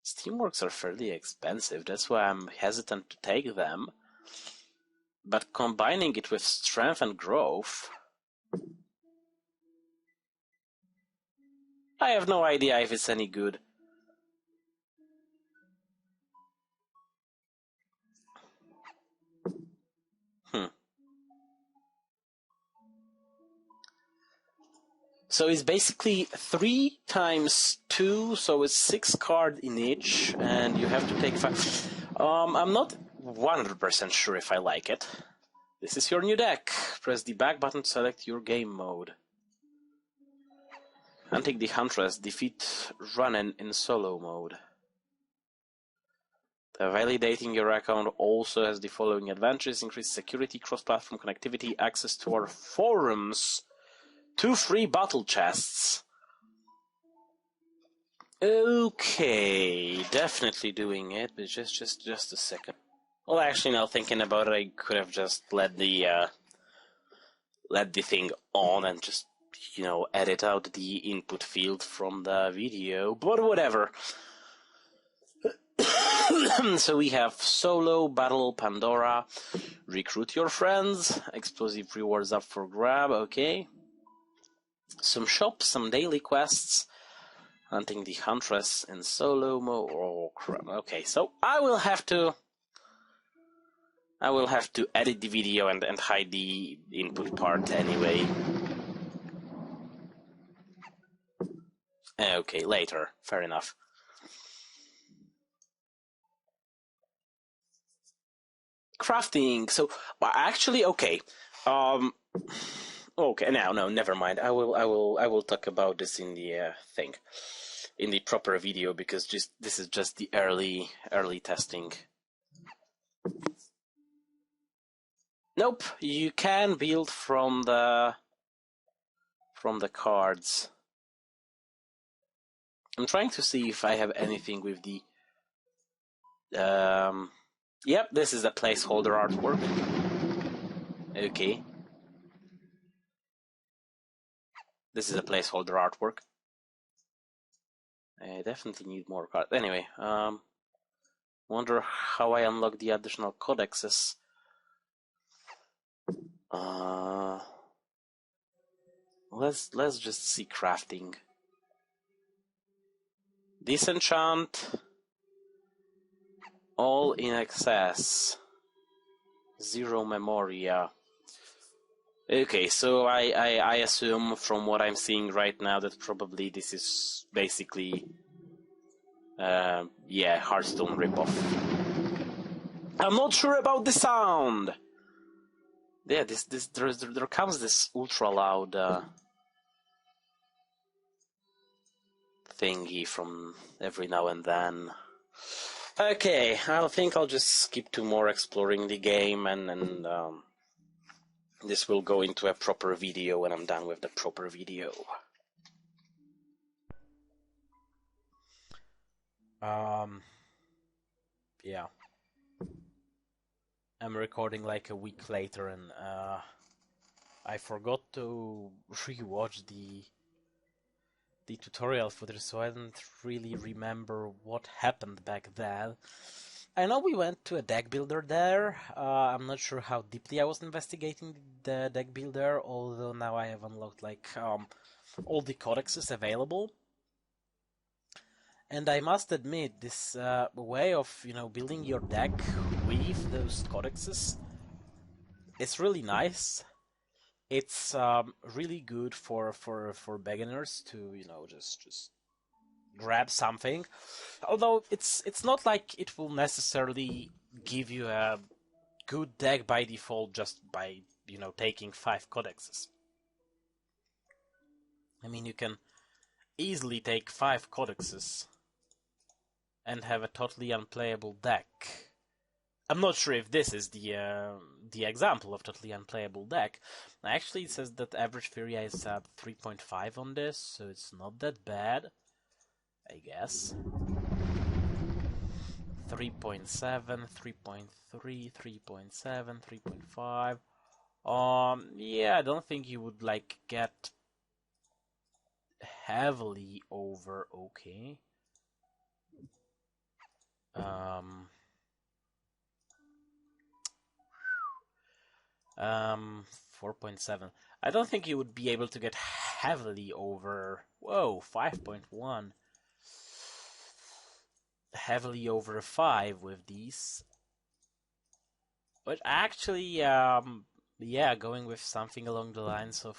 Steamworks are fairly expensive, that's why I'm hesitant to take them. But combining it with strength and growth, I have no idea if it's any good. So it's basically 3 times 2, so it's 6 cards in each, and you have to take 5. I'm not 100% sure if I like it. This is your new deck. Press the back button to select your game mode. Hunting the Huntress, defeat Running in solo mode. Validating your account also has the following advantages: increased security, cross-platform connectivity, access to our forums, 2 free battle chests. Okay, definitely doing it, but just a second. Well, actually, now thinking about it, I could have just let the thing on and just, edit out the input field from the video, but whatever. So we have Solo, Battle, Pandora, Recruit Your Friends, Explosive Rewards up for grab, okay. Some shops, some daily quests, Hunting the Huntress in solo mode, oh crap, okay, so I will have to edit the video and hide the input part anyway. Okay, later, fair enough. Crafting. So, well, actually, okay. Okay. Now, no, never mind. I will talk about this in the thing, in the proper video, because this is just the early testing. Nope. You can build from the cards. I'm trying to see if I have anything with the. Yep, this is a placeholder artwork. Okay. This is a placeholder artwork. I definitely need more cards. Anyway, wonder how I unlock the additional codexes. Let's just see crafting. Disenchant. All in excess. 0 memoria. Okay, so I assume from what I'm seeing right now that probably this is basically Hearthstone ripoff. I'm not sure about the sound. Yeah, there comes this ultra loud thingy from every now and then. Okay, I think I'll just skip to more exploring the game, and this will go into a proper video when I'm done with the proper video. Yeah. I'm recording like a week later, and I forgot to rewatch the tutorial footage, so I don't really remember what happened back then. I know we went to a deck builder there. I'm not sure how deeply I was investigating the deck builder, although now I have unlocked like all the codexes available. And I must admit, this way of building your deck with those codexes, it's really nice. It's really good for beginners to just grab something. Although it's not like it will necessarily give you a good deck by default just by taking 5 codexes. I mean, you can easily take 5 codexes and have a totally unplayable deck. I'm not sure if this is the example of totally unplayable deck. Actually, it says that average Faeria is 3.5 on this, so it's not that bad, I guess. 3.7, 3.3, 3.7, 3.5. Yeah, I don't think you would like get heavily over. Okay. 4.7. I don't think you would be able to get heavily over. Whoa, 5.1. Heavily over 5 with these. But actually, yeah, going with something along the lines of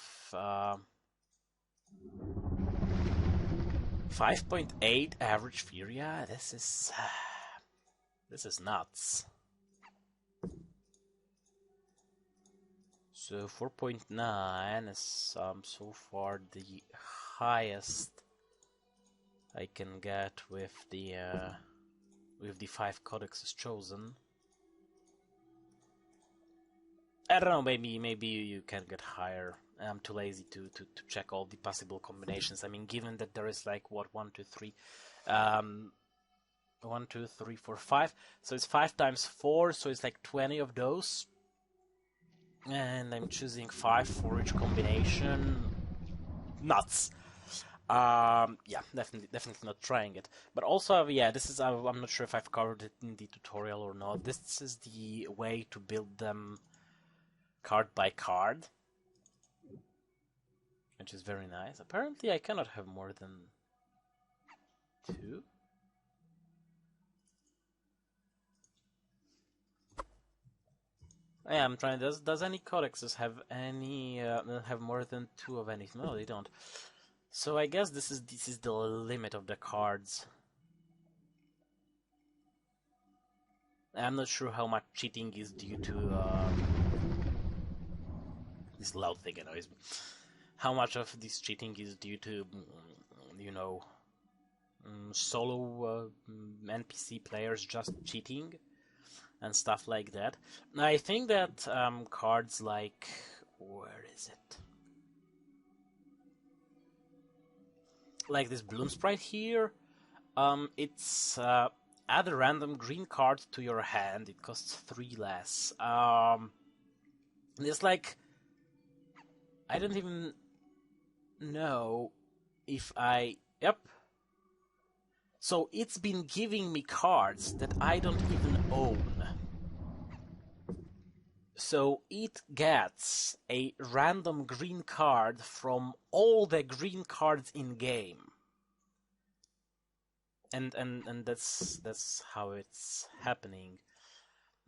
5.8 average Faeria. This is nuts. So 4.9 is so far the highest I can get with the 5 codexes chosen. I don't know, maybe you can get higher. I'm too lazy to check all the possible combinations. I mean, given that there is like what 1, 2, 3, 1, 2, 3, 4, 5. So it's 5 times 4, so it's like 20 of those. And I'm choosing 5 for each combination. Nuts. Yeah, definitely not trying it. But also, yeah, this is I'm not sure if I've covered it in the tutorial or not. This is the way to build them card by card, which is very nice. Apparently, I cannot have more than 2. Yeah, I'm trying. Does any codexes have any have more than 2 of anything? No, they don't. So I guess this is the limit of the cards. I'm not sure how much cheating is due to this loud thing annoys me. How much of this cheating is due to, you know, solo NPC players just cheating and stuff like that. I think that cards like, where is it? Like this Bloom Sprite here, it's add a random green card to your hand. It costs 3 less. It's like, I don't even know if yep. So it's been giving me cards that I don't even own. So it gets a random green card from all the green cards in game. And that's how it's happening.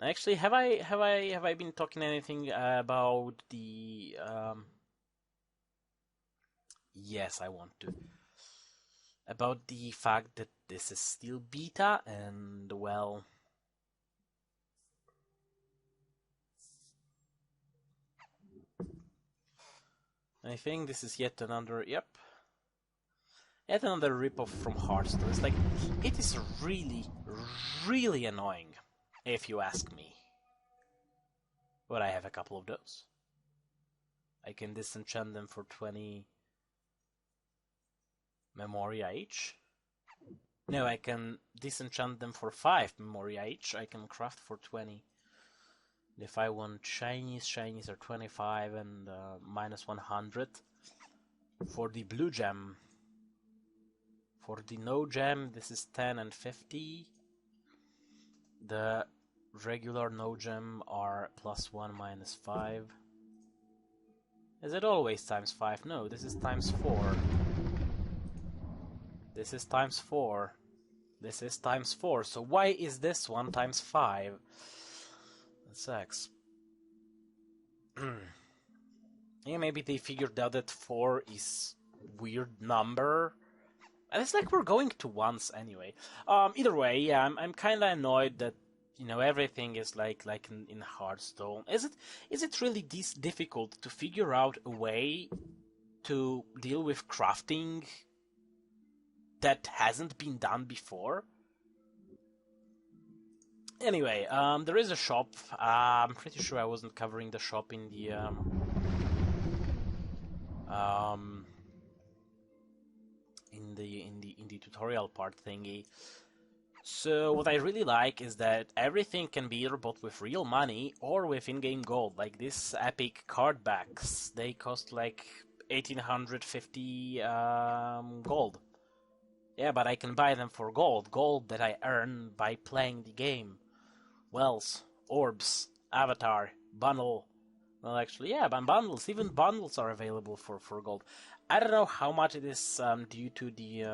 Actually, have I been talking anything about the yes, I want to. About the fact that this is still beta, and well, I think this is yet another, yep, yet another ripoff from Hearthstone. It's like, it is really, really annoying, if you ask me. But I have a couple of those. I can disenchant them for 20 Memoria each. No, I can disenchant them for 5 Memoria each. I can craft for 20. If I want shinies are 25 and minus 100. For the blue gem, for the no gem, this is 10 and 50. The regular no gem are plus 1 minus 5. Is it always times 5? No, this is times 4. This is times 4. This is times 4. So why is this one times 5? That sucks. Yeah, maybe they figured out that 4 is weird number. And it's like we're going to once anyway. Either way, yeah, I'm kind of annoyed that, you know, everything is like in Hearthstone. Is it really this difficult to figure out a way to deal with crafting that hasn't been done before? Anyway, there is a shop. I'm pretty sure I wasn't covering the shop in the in the tutorial part thingy. So what I really like is that everything can be either bought with real money or with in-game gold. Like this epic card backs, they cost like 1850 gold. Yeah, but I can buy them for gold that I earn by playing the game. Wells, orbs, avatar, bundle. Well, actually, yeah, bundles. Even bundles are available for gold. I don't know how much it is due to the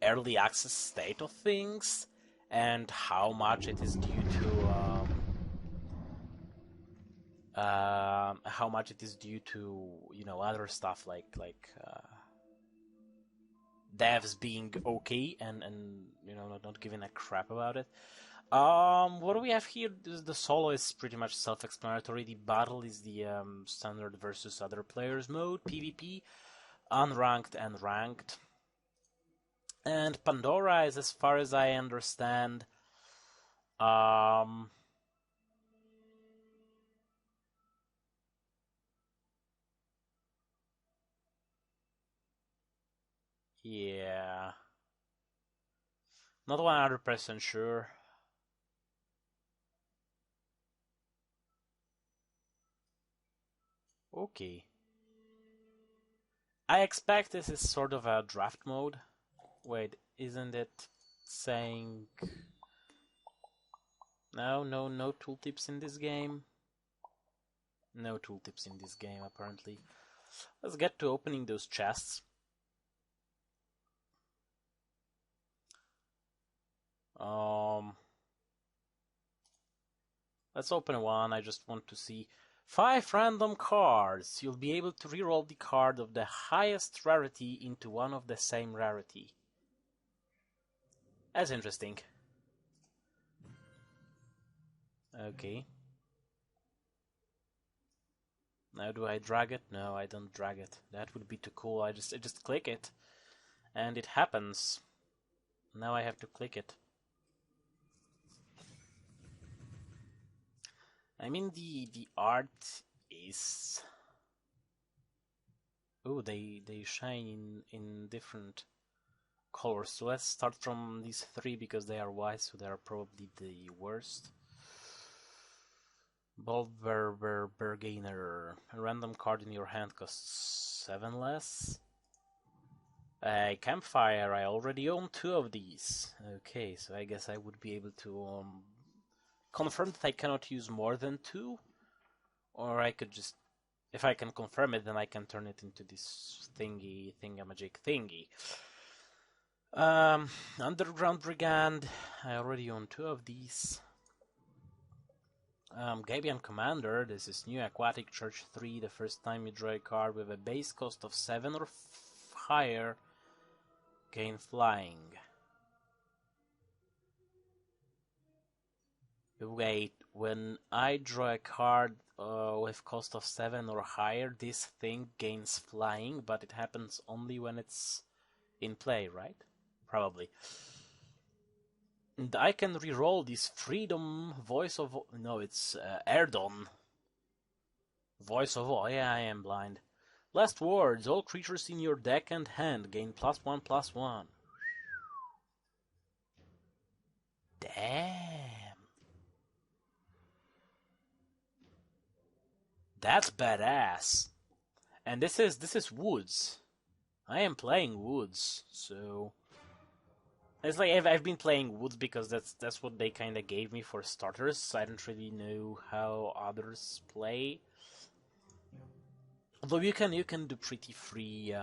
early access state of things, and how much it is due to you know, other stuff like devs being okay and you know, not giving a crap about it. What do we have here? The solo is pretty much self-explanatory. The battle is the standard versus other players mode, PvP, unranked and ranked. And Pandora is, as far as I understand, yeah, not 100% sure. Okay. I expect this is sort of a draft mode. Wait, isn't it saying... No tooltips in this game. No tooltips in this game, apparently. Let's get to opening those chests. Let's open one. I just want to see 5 random cards. You'll be able to reroll the card of the highest rarity into one of the same rarity. That's interesting. Okay. Now do I drag it? No, I don't drag it. That would be too cool. I just click it and it happens. Now I have to click it. I mean, the art is... Oh, they shine in different colors. So let's start from these 3 because they are white, so they are probably the worst. Bergainer. A random card in your hand costs 7 less. A campfire. I already own 2 of these. Okay, so I guess I would be able to confirm that I cannot use more than 2, or I could just, if I can confirm it, then I can turn it into this thingamajig thingy. Underground Brigand, I already own 2 of these. Gabian Commander, this is new Aquatic Church 3, the first time you draw a card with a base cost of 7 or higher, gain flying. Wait, when I draw a card with cost of 7 or higher, this thing gains flying, but it happens only when it's in play, right? Probably. And I can reroll this Freedom Voice of... No, it's Erdon. Voice of... Oh, yeah, I am blind. Last words. All creatures in your deck and hand gain +1/+1. Damn. That's badass. And this is Woods. I am playing Woods, so it's like I've been playing Woods because that's what they kind of gave me for starters. I don't really know how others play. Although you can do pretty free.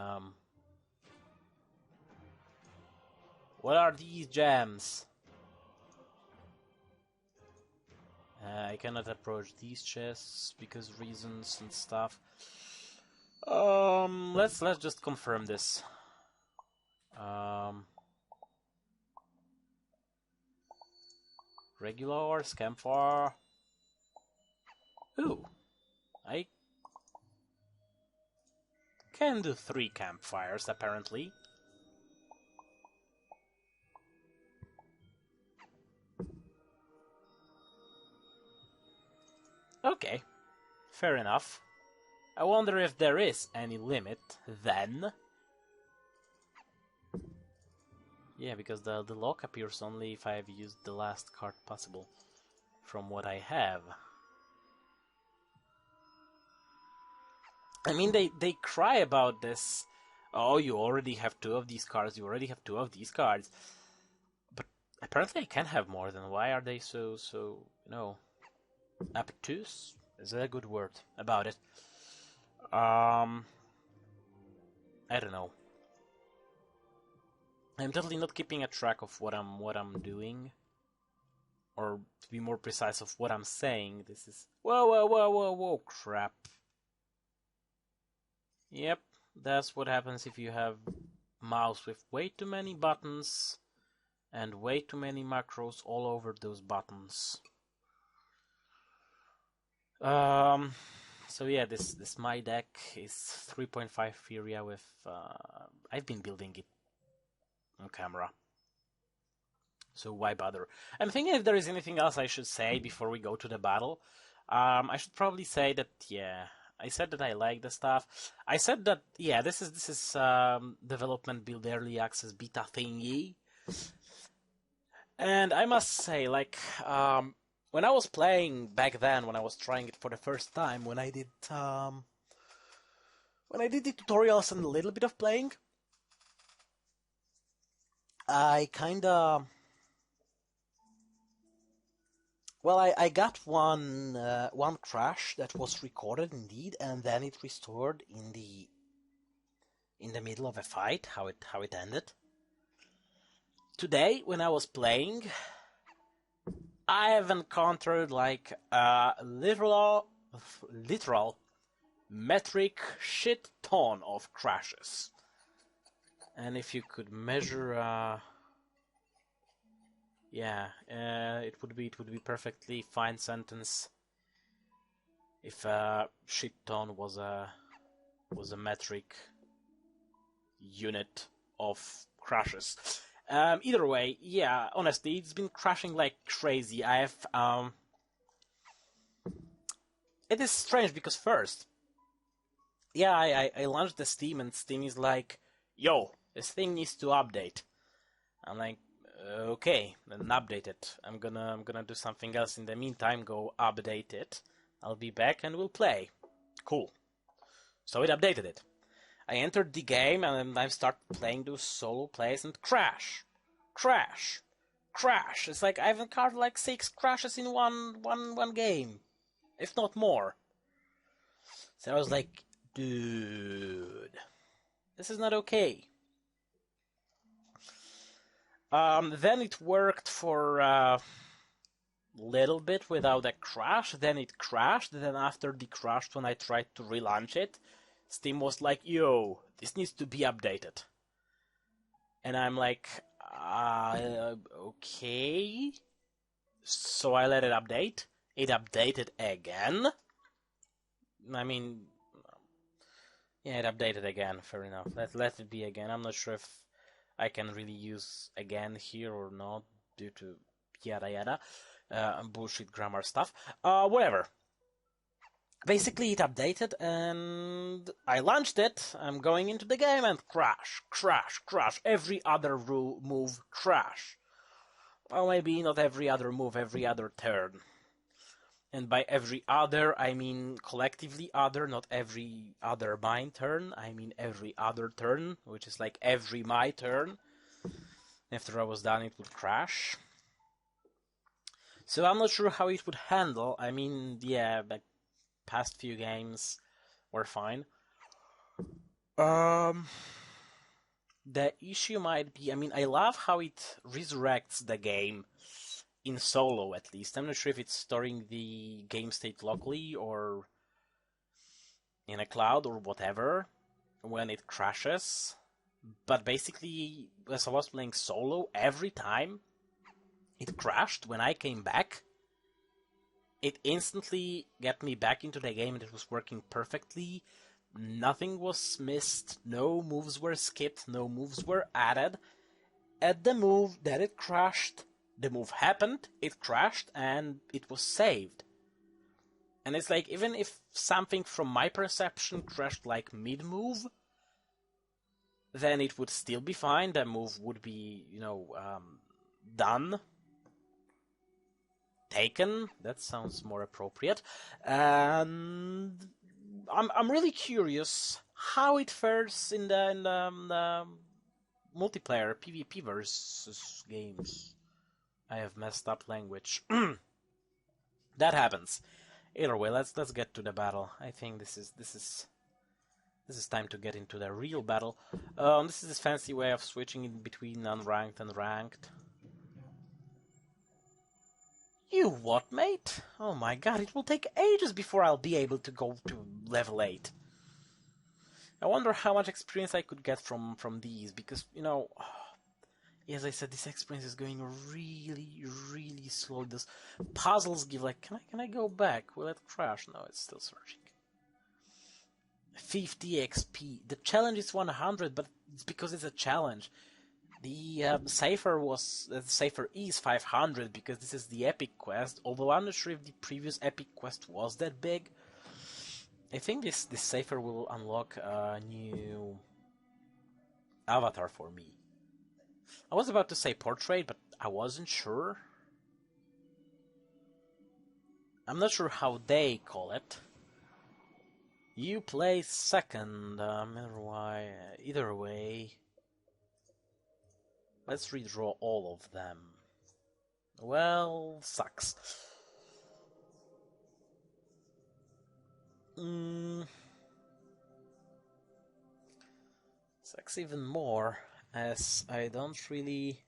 What are these gems? I cannot approach these chests because reasons and stuff. Let's just confirm this. Regular campfire. Ooh, I can do 3 campfires apparently. Okay, fair enough. I wonder if there is any limit then. Yeah, because the lock appears only if I've used the last card possible from what I have. I mean, they cry about this. Oh, you already have 2 of these cards, you already have 2 of these cards. But apparently I can have more than. Why are they so, you know, obtuse? Is that a good word about it? I don't know. I'm totally not keeping a track of what I'm doing, or to be more precise, of what I'm saying. This is whoa, crap. Yep, that's what happens if you have mouse with way too many buttons and way too many macros all over those buttons. So yeah, this my deck is 3.5 Faeria with I've been building it on camera. So why bother? I'm thinking if there is anything else I should say before we go to the battle. I should probably say that I said that I like the stuff. I said that this is development build early access beta thingy. And I must say, like, when I was playing back then, when I was trying it for the first time, when I did the tutorials and a little bit of playing, I kinda, well, I got one crash that was recorded indeed, and then it restored in the middle of a fight. How it ended. Today, when I was playing, I have encountered like a literal metric shit ton of crashes. And if you could measure, it would be perfectly fine sentence if shit ton was a metric unit of crashes. Either way, yeah, honestly, it's been crashing like crazy. I have, it is strange because first, I launched the Steam and Steam is like, yo, this thing needs to update. I'm like, okay, then update it. I'm gonna do something else in the meantime, go update it. I'll be back and we'll play. Cool. So it updated it. I entered the game and I started playing those solo plays and crash. It's like I've encountered like 6 crashes in one game, if not more. So I was like, dude, this is not okay. Then it worked for a little bit without a crash, then it crashed, then after the crash when I tried to relaunch it, Steam was like, yo, this needs to be updated. And I'm like, okay. So I let it update. It updated again. I mean, yeah, it updated again, fair enough. Let it be again. I'm not sure if I can really use again here or not due to yada yada, bullshit grammar stuff. Whatever. Basically, it updated and I launched it. I'm going into the game and crash. Every other move, crash. Well, maybe not every other move, every other turn. And by every other, I mean collectively other, not every other mine turn. I mean every other turn, which is like every my turn. After I was done, it would crash. So I'm not sure how it would handle. I mean, yeah, like past few games were fine. The issue might be, I mean, I love how it resurrects the game in solo, at least. I'm not sure if it's storing the game state locally or in a cloud or whatever when it crashes. But basically, as I was playing solo, every time it crashed when I came back, it instantly got me back into the game and it was working perfectly. Nothing was missed, no moves were skipped, no moves were added. At the move that it crashed, the move happened, it crashed, and it was saved. And it's like, even if something from my perception crashed like mid-move, then it would still be fine, the move would be, done. Taken, that sounds more appropriate. And I'm really curious how it fares in the multiplayer PvP versus games. I have messed up language. That happens. Either way, let's get to the battle. I think this is time to get into the real battle. This is this fancy way of switching in between unranked and ranked. You what, mate? Oh my god, it will take ages before I'll be able to go to level 8. I wonder how much experience I could get from these, because, you know, as I said, this experience is going really, really slow. Those puzzles give like, can I go back? Will it crash? No, it's still searching. 50 XP. The challenge is 100, but it's because it's a challenge. The cipher is 500 because this is the epic quest. Although I'm not sure if the previous epic quest was that big. I think this cipher will unlock a new avatar for me. I was about to say portrait, but I wasn't sure. I'm not sure how they call it. You play second. Either way. Let's redraw all of them. Well, sucks. Sucks even more, as I don't really...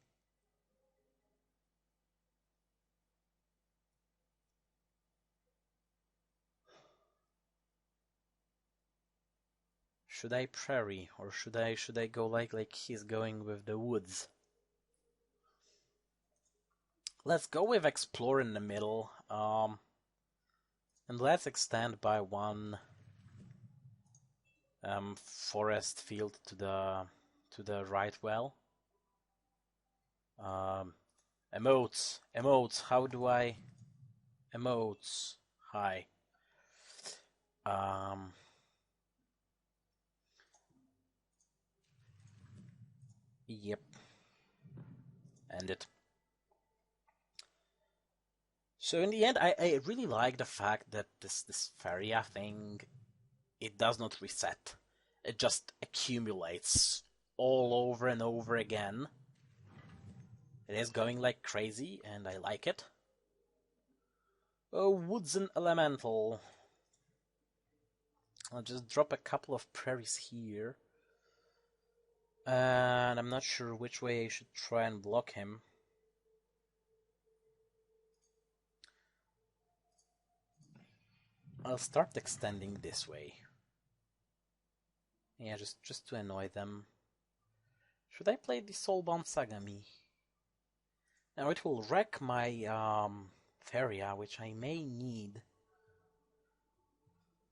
Should I prairie, or should I go like he's going with the woods? Let's go with explore in the middle, and let's extend by one forest field to the right well. Emotes, how do I... Emotes, hi. Yep. End it. So in the end, I really like the fact that this Faeria thing, it does not reset. It just accumulates all over and over again. It is going like crazy, and I like it. Oh, woods and elemental. I'll just drop a couple of prairies here. And I'm not sure which way I should try and block him. I'll start extending this way. Yeah, just to annoy them. Should I play the Soulbound Sagami? Now it will wreck my Faeria, which I may need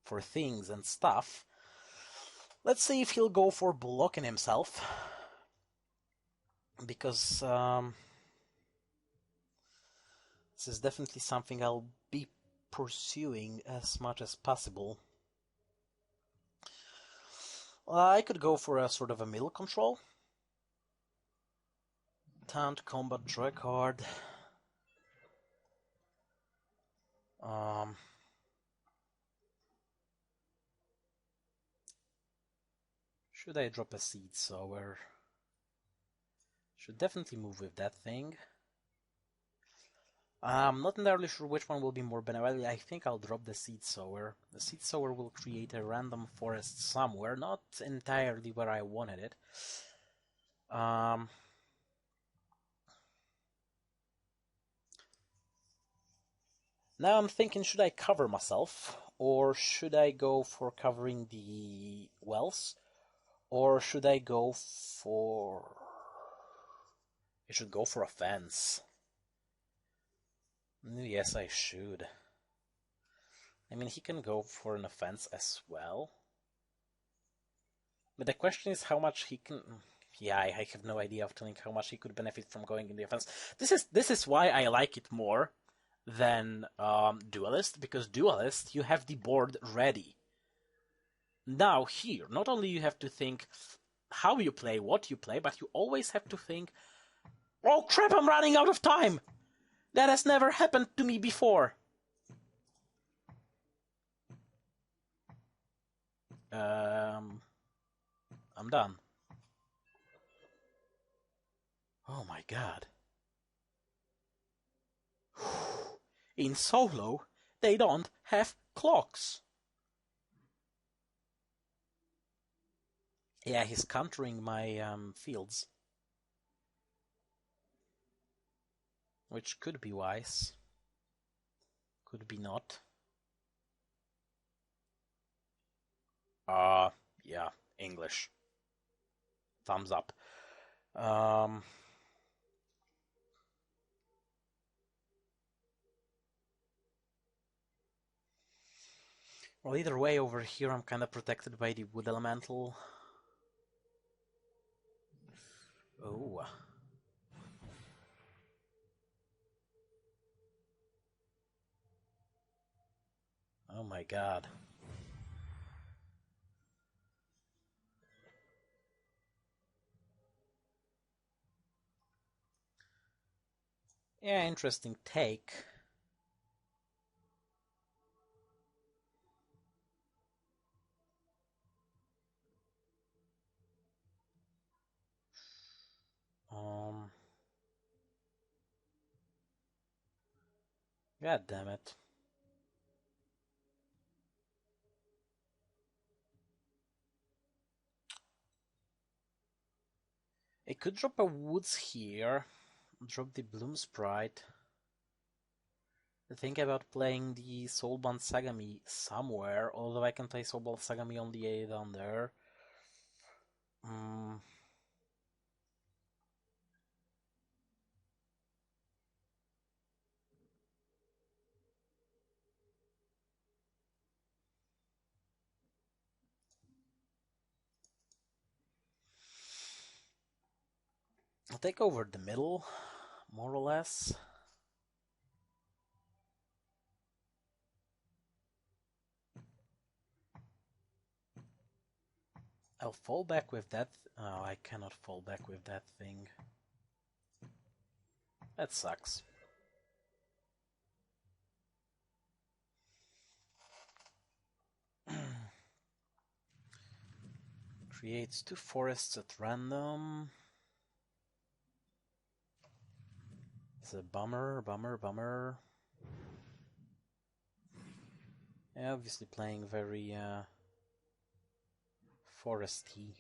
for things and stuff. Let's see if he'll go for blocking himself. Because this is definitely something I'll be pursuing as much as possible. I could go for a sort of a middle control. Taunt, combat, draw card. Should I drop a seed sower? Should definitely move with that thing. I'm not entirely sure which one will be more benevolent. I think I'll drop the seed sower. The seed sower will create a random forest somewhere, not entirely where I wanted it. Now I'm thinking, should I cover myself? Or should I go for covering the wells? Or should I go for... I should go for a fence. Yes, I should. I mean, he can go for an offense as well. But the question is how much he can... Yeah, I have no idea of telling how much he could benefit from going in the offense. This is why I like it more than Duelyst, because Duelyst, you have the board ready. Now here, not only you have to think how you play, what you play, but you always have to think, oh crap, I'm running out of time! That has never happened to me before. I'm done. Oh my god. In solo, they don't have clocks. Yeah, he's countering my fields. Which could be wise. Could be not. Yeah. English. Thumbs up. Well, either way, over here I'm kind of protected by the wood elemental. Oh. Oh my god. Yeah, interesting take. God damn it. I could drop a woods here, drop the Bloom Sprite. Think about playing the Soulbound Sagami somewhere, although I can play Soulbound Sagami on the A down there. I'll take over the middle, more or less. I'll fall back with that. Oh, I cannot fall back with that thing. That sucks. Creates 2 forests at random. It's a bummer. Yeah, obviously playing very foresty.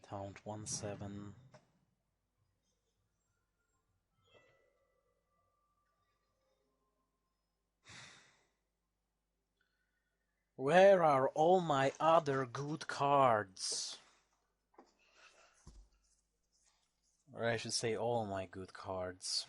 Taunt 1/7. Where are all my other good cards? Or I should say all my good cards.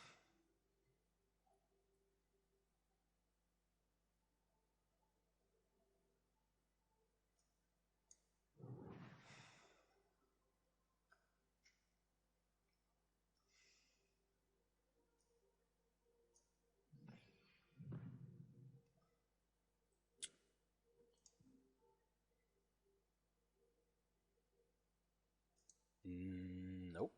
Nope.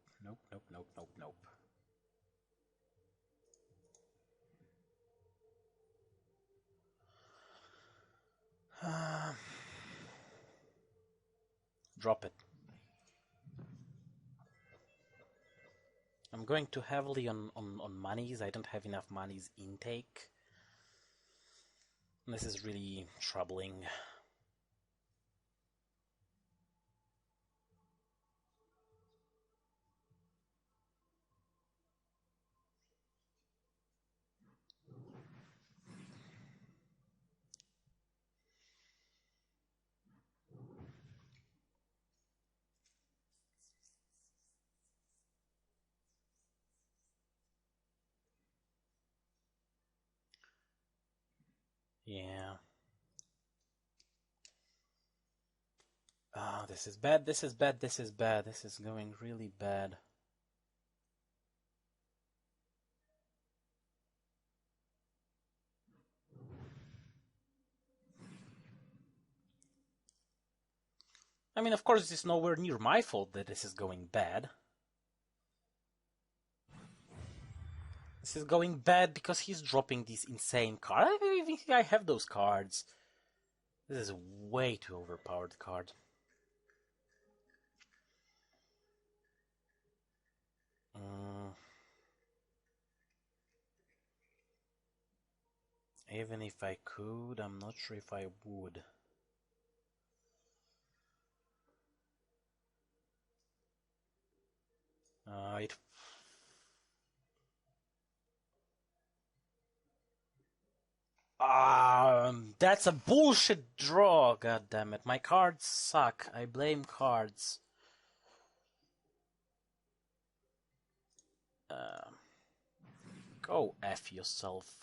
Drop it. I'm going too heavily on monies. I don't have enough monies intake. This is really troubling. Yeah. Ah, this is bad. This is going really bad. I mean, of course, it's nowhere near my fault that this is going bad. This is going bad because he's dropping these insane cards. I don't even think I have those cards. This is a way too overpowered card. Even if I could, I'm not sure if I would. That's a bullshit draw, god damn it. My cards suck. I blame cards. Go F yourself.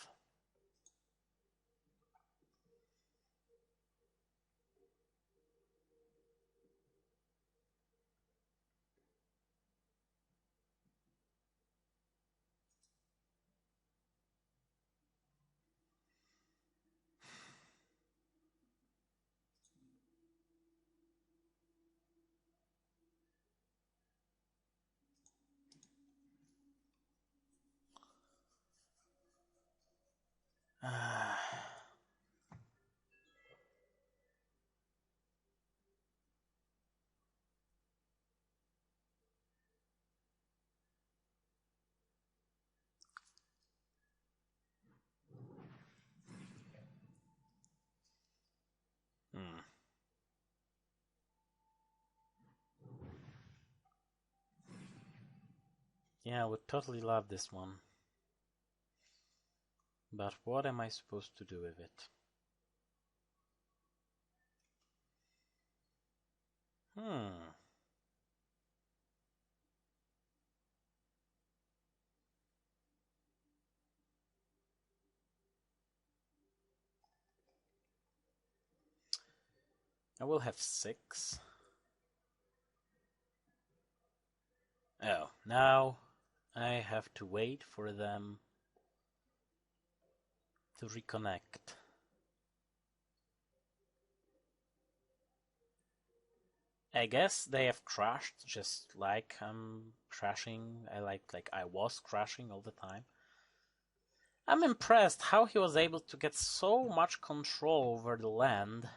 Yeah, I would totally love this one. But what am I supposed to do with it? I will have 6. Oh, now I have to wait for them to reconnect. I guess they have crashed just like I'm crashing. Like I was crashing all the time. I'm impressed how he was able to get so much control over the land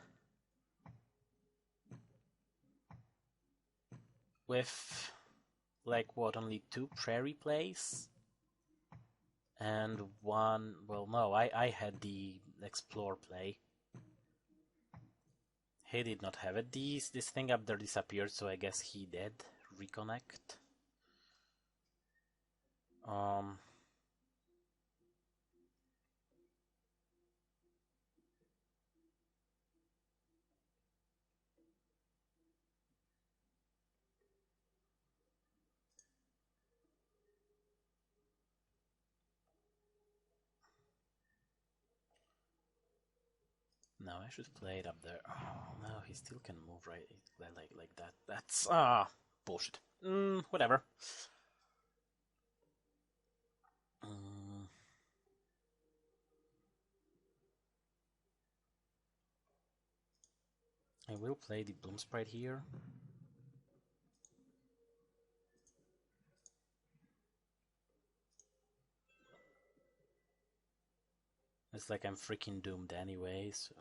with, like, what, only 2 prairie plays? And 1, well, no, I had the explore play. He did not have it. This thing up there disappeared, so I guess he did reconnect. No, I should play it up there. Oh, no, he still can move right like that. That's bullshit. Whatever. I will play the Bloom Sprite here. It's like I'm freaking doomed anyway, so...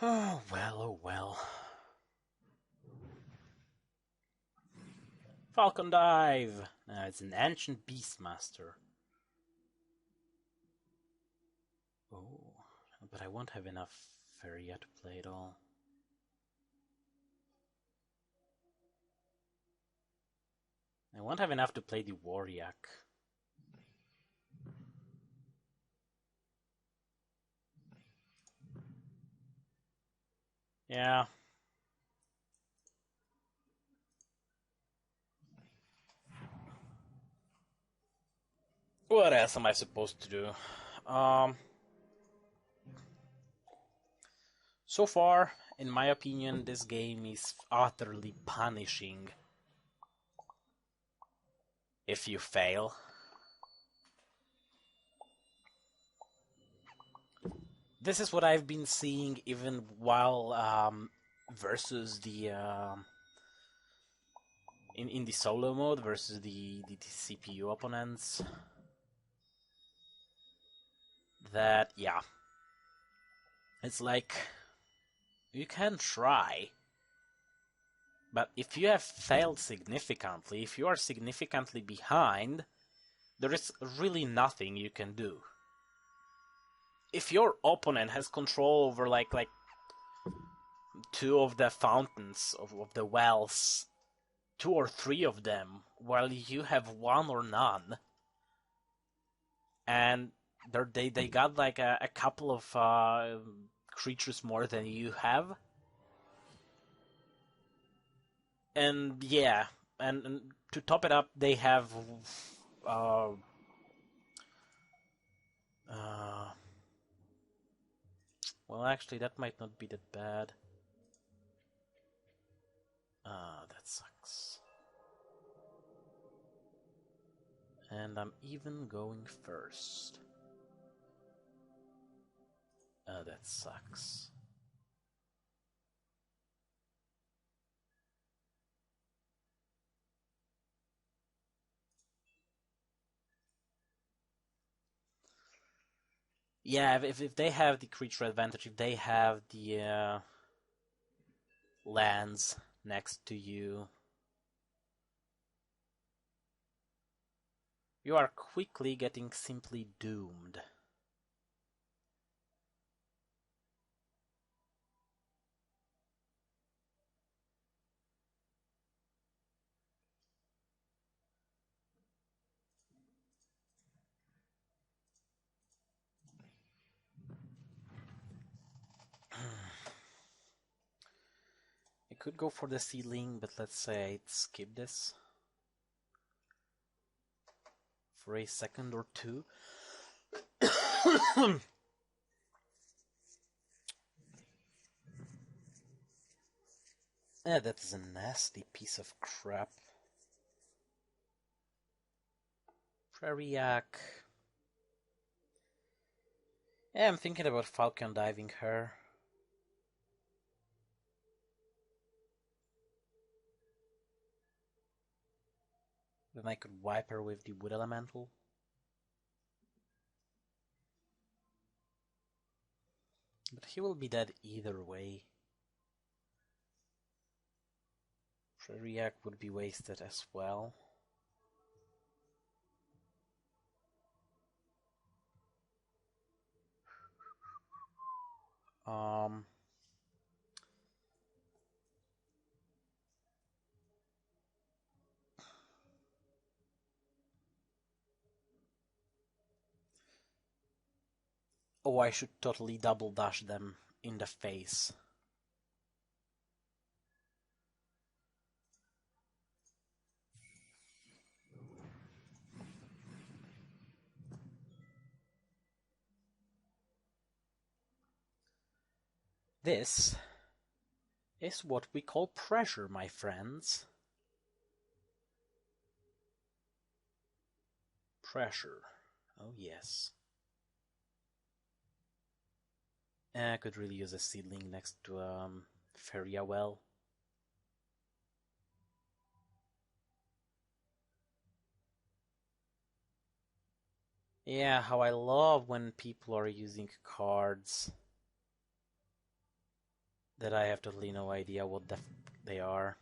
Oh well, oh well. Falcon Dive! It's an Ancient Beastmaster. Oh, but I won't have enough Faeria to play it all. I won't have enough to play the Warriak. Yeah. What else am I supposed to do? So far, in my opinion, this game is utterly punishing if you fail. This is what I've been seeing even while versus the in the solo mode versus the CPU opponents. That, yeah, it's like you can try, but if you have failed significantly, if you are significantly behind, there is really nothing you can do. If your opponent has control over like two of the fountains, of the wells, 2 or 3 of them, while you have 1 or none. And they got like a couple of creatures more than you have. And yeah, and to top it up, they have well, actually, that might not be that bad. That sucks. And I'm even going first. That sucks. Yeah, if they have the creature advantage, if they have the lands next to you, you are quickly getting simply doomed. I could go for the ceiling, but let's say I'd skip this for a second or two. Yeah, that is a nasty piece of crap. Faeria. Yeah, I'm thinking about Falcon diving her. Then I could wipe her with the Wood Elemental. But he will be dead either way. Faeria would be wasted as well. Oh, I should totally double dash them in the face. This is what we call pressure, my friends. Pressure. Oh yes. I could really use a seedling next to Faeria well. Yeah, how I love when people are using cards that I have totally no idea what the they are.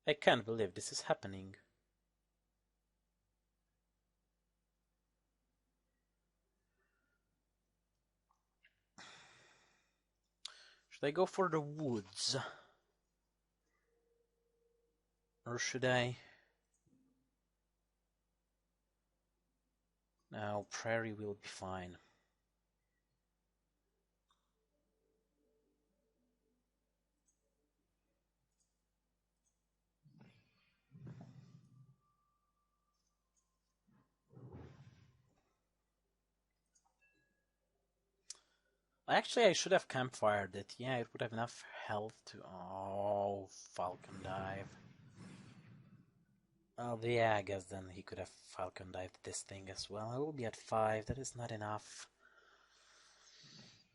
I can't believe this is happening. Should I go for the woods? Or should I? No, prairie will be fine. Actually, I should have campfired it. Yeah, it would have enough health to... Oh, Falcon Dive. Oh, yeah, I guess then he could have Falcon Dived this thing as well. I will be at 5. That is not enough.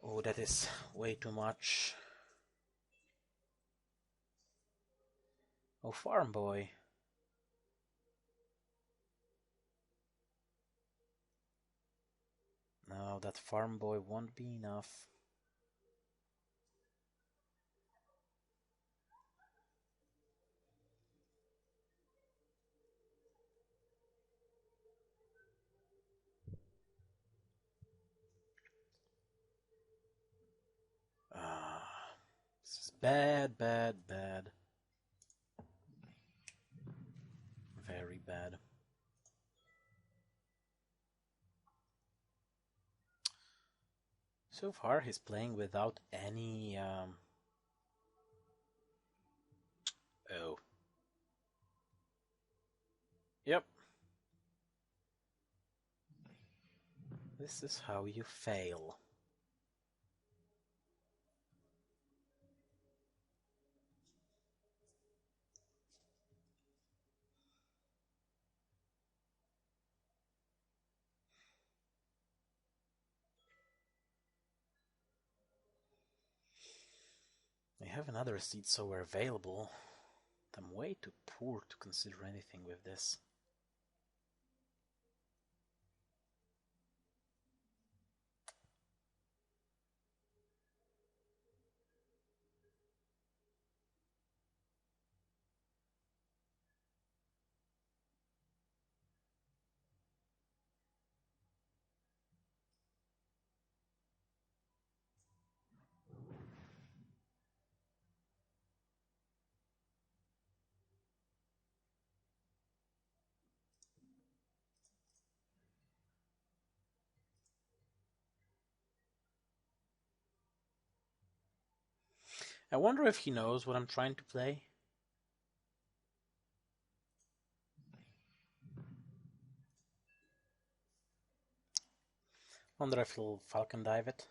Oh, that is way too much. Oh, Farm Boy. No, that Farm Boy won't be enough. Bad, bad, bad. Very bad. So far, he's playing without any... Oh. Yep. This is how you fail. I have another seed sower available. I'm way too poor to consider anything with this. I wonder if he knows what I'm trying to play. Wonder if he'll Falcon Dive it.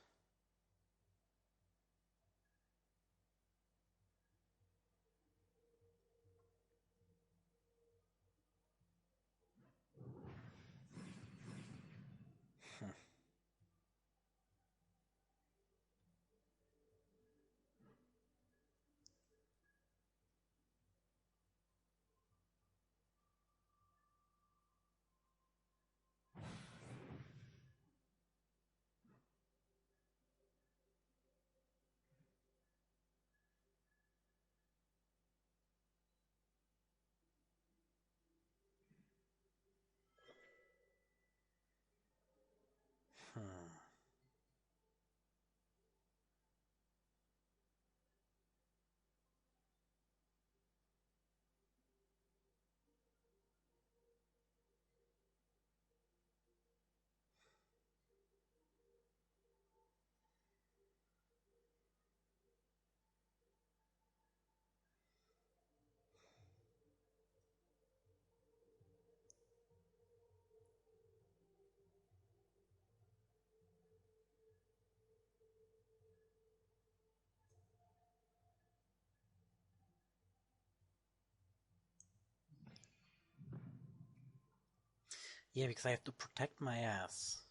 Yeah, because I have to protect my ass.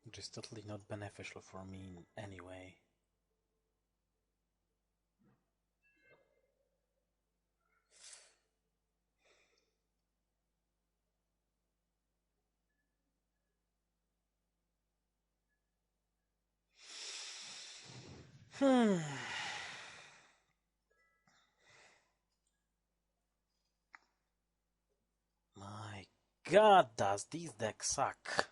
Which is totally not beneficial for me anyway. My god, does these decks suck.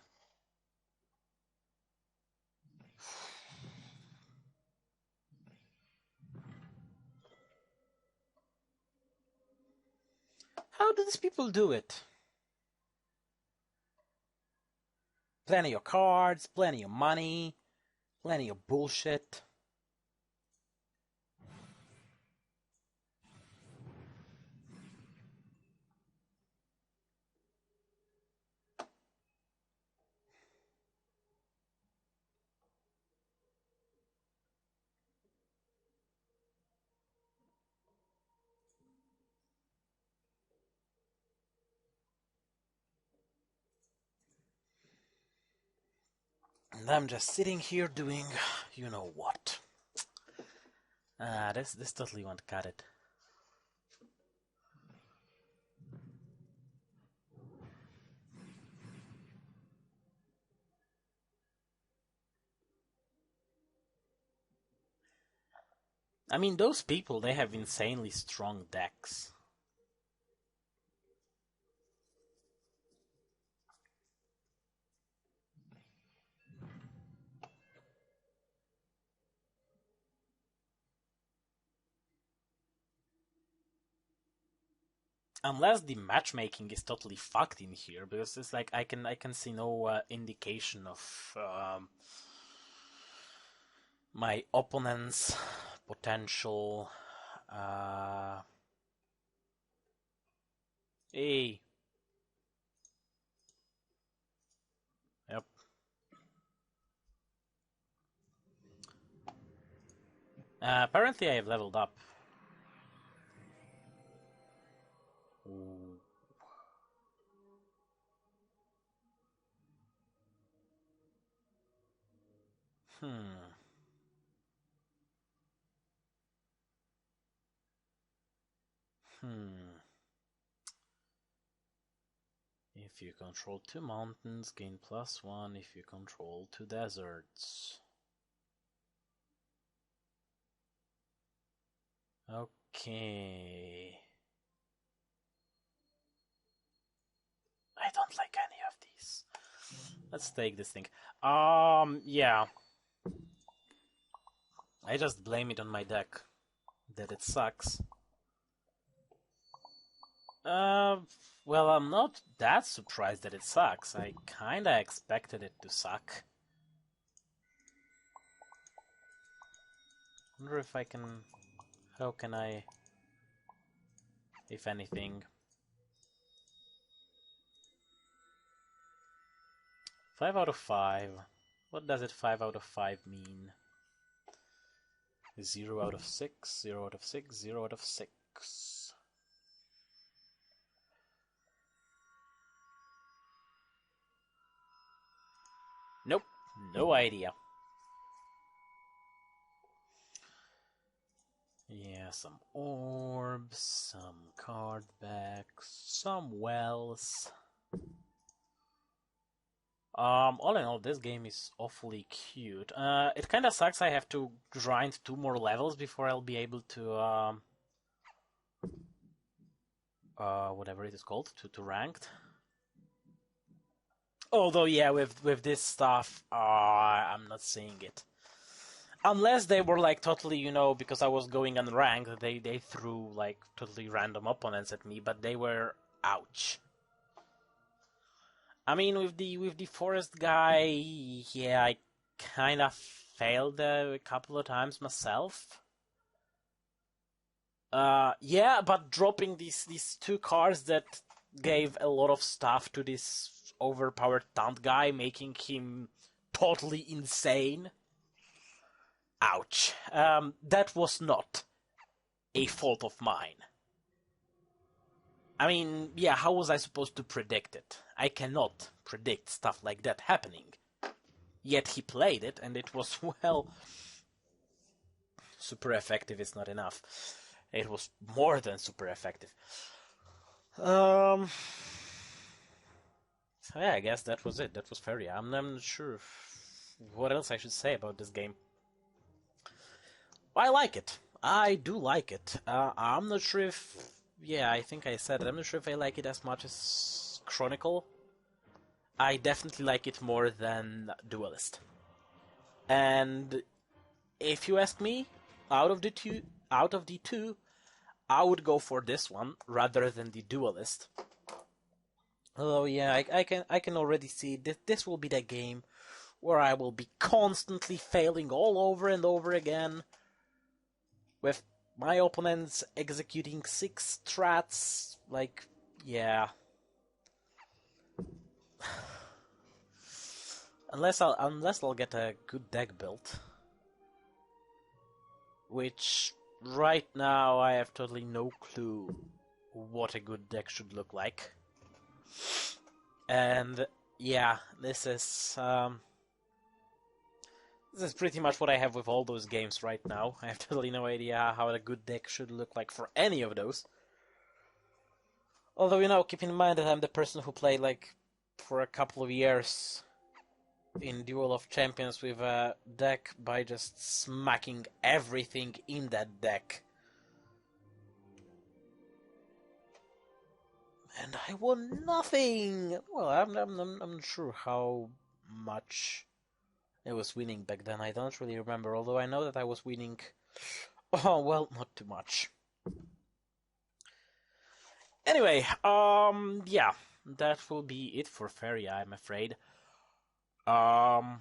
How do these people do it? Plenty of cards, plenty of money, plenty of bullshit. And I'm just sitting here doing, you know what. This totally won't cut it. I mean, those people, they have insanely strong decks. Unless the matchmaking is totally fucked in here, because it's like I can see no indication of my opponent's potential. Hey. Yep. Apparently I have leveled up. Ooh. If you control 2 mountains, gain +1 if you control 2 deserts. Okay. I don't like any of these. Let's take this thing. Yeah. I just blame it on my deck. That it sucks. Well, I'm not that surprised that it sucks. I kinda expected it to suck. Wonder if I can... How can I... If anything... 5 out of 5. What does it 5 out of 5 mean? 0 out of 6, 0 out of 6, 0 out of 6. Nope, no idea. Yeah, some orbs, some card backs, some wells. All in all, this game is awfully cute. It kinda sucks I have to grind 2 more levels before I'll be able to, whatever it is called, to ranked. Although, yeah, with this stuff, I'm not seeing it. Unless they were, like, totally, you know, because I was going unranked, they threw, like, totally random opponents at me, but they were... ouch. I mean, with the forest guy, yeah, I kind of failed a couple of times myself. Yeah, but dropping these 2 cards that gave a lot of stuff to this overpowered taunt guy, making him totally insane. Ouch. That was not a fault of mine. I mean, yeah, how was I supposed to predict it? I cannot predict stuff like that happening. Yet he played it, and it was, well... Super effective is not enough. It was more than super effective. So yeah, I guess that was it. That was Faeria. I'm not sure what else I should say about this game. I like it. I do like it. I'm not sure if... Yeah, I think I said it. I'm not sure if I like it as much as Chronicle. I definitely like it more than Duelyst. And if you ask me, out of the two, I would go for this one rather than the Duelyst. Although, yeah, I can already see this will be the game where I will be constantly failing all over and over again, with my opponents executing 6 strats. Like, yeah. Unless I'll get a good deck built, which right now I have totally no clue what a good deck should look like. And yeah, this is pretty much what I have with all those games right now. I have totally no idea how a good deck should look like for any of those. Although, you know, keep in mind that I'm the person who played, like, for a couple of years in Duel of Champions with a deck by just smacking everything in that deck. And I won nothing! Well, I'm not sure how much I was winning back then. I don't really remember, although I know that I was winning... Oh, well, not too much. Anyway, yeah, that will be it for Faeria, I'm afraid. Yeah,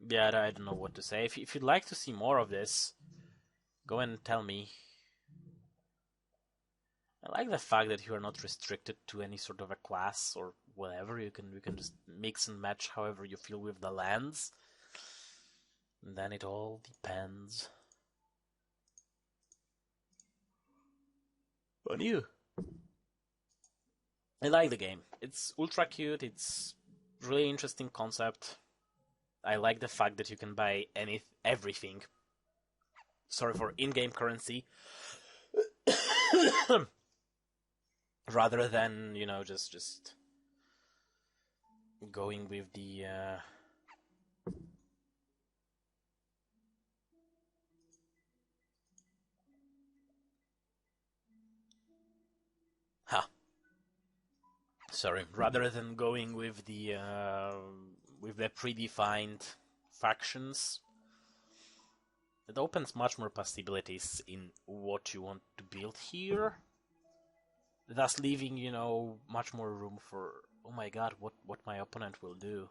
I don't know what to say. If you'd like to see more of this, go and tell me. I like the fact that you are not restricted to any sort of a class or whatever. You can just mix and match however you feel with the lands. And then it all depends on you. I like the game. It's ultra cute. It's really interesting concept. I like the fact that you can buy everything. Sorry, for in-game currency. Rather than, you know, just going with the sorry, rather than going with the predefined factions. It opens much more possibilities in what you want to build here, thus leaving, you know, much more room for, oh my god, what my opponent will do.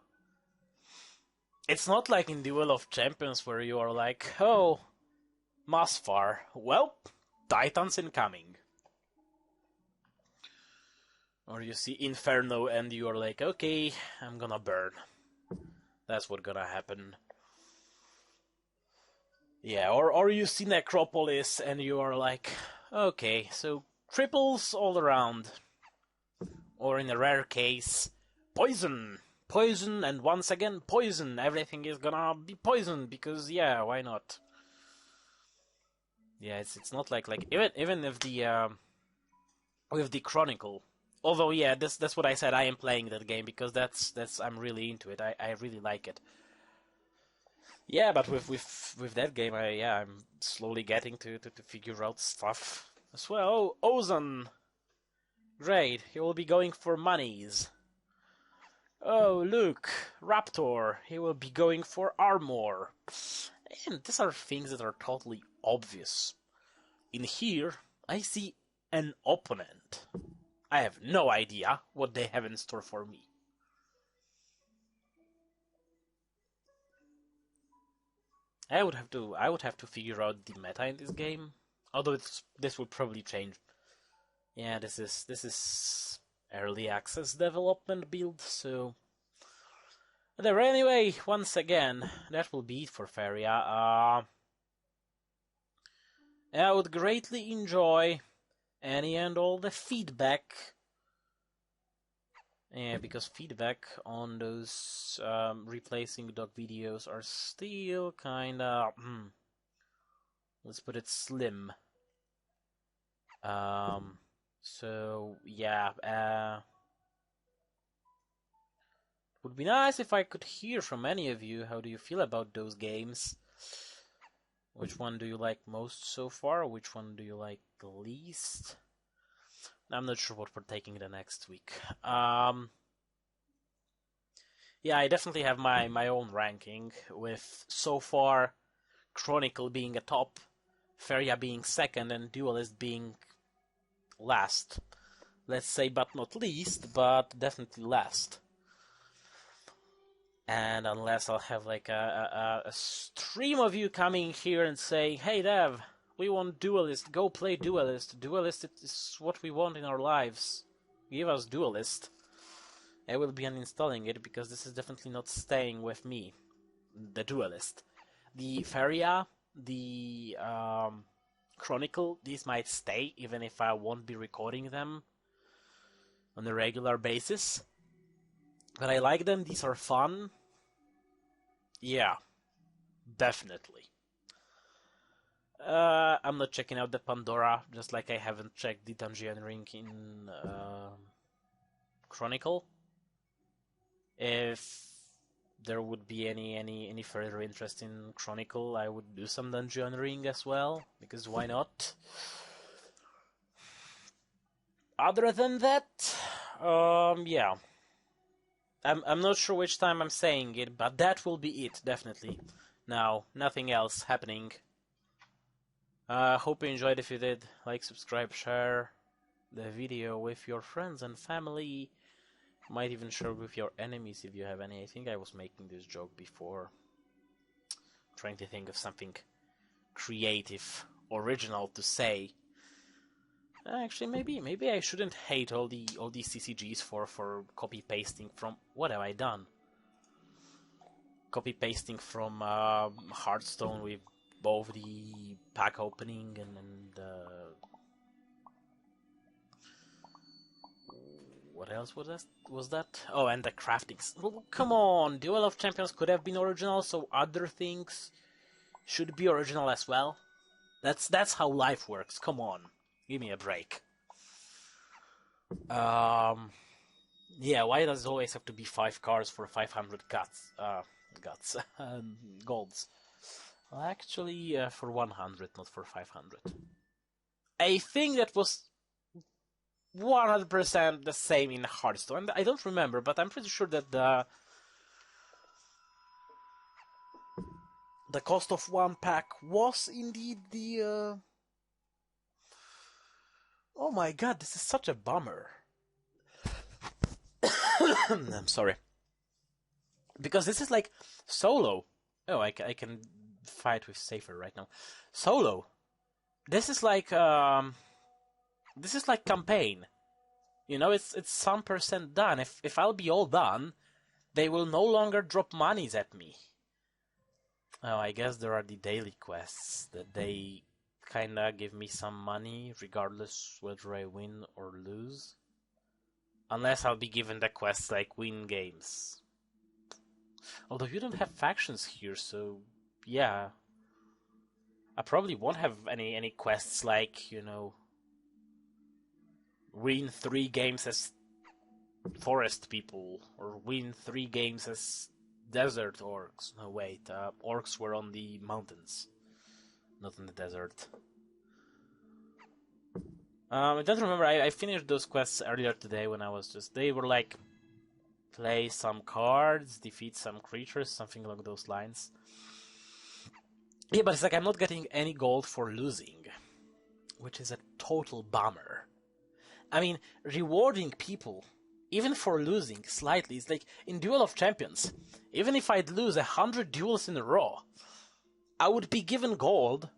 It's not like in Duel of Champions where you are like, oh, Masfar, well, Titans incoming. Or you see Inferno and you are like, okay, I'm gonna burn. That's what's gonna happen. Yeah, or you see Necropolis and you are like, okay, so triples all around. Or in a rare case, poison! Poison, and once again, poison! Everything is gonna be poison, because, yeah, why not? Yeah, it's not like even if the, with the Chronicle. Although, yeah, that's what I said, I am playing that game, because I'm really into it, I really like it. Yeah, but with that game, I'm slowly getting to figure out stuff as well. Oh, Ozan! Great, he will be going for monies. Oh, look, Raptor, he will be going for armor. And these are things that are totally obvious. In here, I see an opponent. I have no idea what they have in store for me. I would have to figure out the meta in this game. Although this will probably change. Yeah, this is early access development build, so there. Anyway, once again, that will be it for Faeria. I would greatly enjoy any and all the feedback. Yeah, because feedback on those replacing DoC videos are still kinda, let's put it slim. So yeah, would be nice if I could hear from any of you. How do you feel about those games? Which one do you like most so far? Which one do you like the least? I'm not sure what we're taking the next week. Yeah, I definitely have my own ranking, with so far Chronicle being a top, Faeria being second, and Duelyst being last. Let's say, but not least, but definitely last. And unless I'll have like a stream of you coming here and saying, hey Dev, we want Duelyst, go play Duelyst. Duelyst is what we want in our lives. Give us Duelyst. I will be uninstalling it, because this is definitely not staying with me. The Duelyst. The Faeria, the Chronicle, these might stay, even if I won't be recording them on a regular basis. But I like them, these are fun. Yeah, definitely. I'm not checking out the Pandora, just like I haven't checked the Dungeon Ring in Chronicle. If there would be any further interest in Chronicle, I would do some Dungeon Ring as well, because why not? Other than that, yeah. I'm not sure which time I'm saying it, but that will be it, definitely. Now, nothing else happening. Hope you enjoyed. If you did, like, subscribe, share. the video with your friends and family. Might even share with your enemies if you have any. I think I was making this joke before. Trying to think of something creative, original to say. Actually, maybe I shouldn't hate all these CCGs for copy pasting from. What have I done? Copy pasting from Hearthstone with both the pack opening and what else was that? Oh, and the craftings. Well, come on, Duel of Champions could have been original, so other things should be original as well. That's how life works. Come on, give me a break. Yeah, why does it always have to be 5 cards for 500 golds? Well, actually, for 100, not for 500. I think that was 100% the same in Hearthstone. I don't remember, but I'm pretty sure that the cost of one pack was indeed the... Oh my god, this is such a bummer. I'm sorry. Because this is like solo. Oh, I can fight with Safer right now. Solo. This is like campaign. You know, it's some percent done. If I'll be all done, they will no longer drop monies at me. Oh, I guess there are the daily quests that they kinda give me some money regardless whether I win or lose. Unless I'll be given the quests like win games. Although you don't have factions here, so yeah. I probably won't have any quests like, you know, win 3 games as forest people, or win 3 games as desert orcs. No, wait, orcs were on the mountains, not in the desert. I don't remember, I finished those quests earlier today when I was just... They were like, play some cards, defeat some creatures, something along those lines. Yeah, but it's like I'm not getting any gold for losing, which is a total bummer. I mean, rewarding people, even for losing slightly, it's like in Duel of Champions. Even if I'd lose 100 duels in a row, I would be given gold,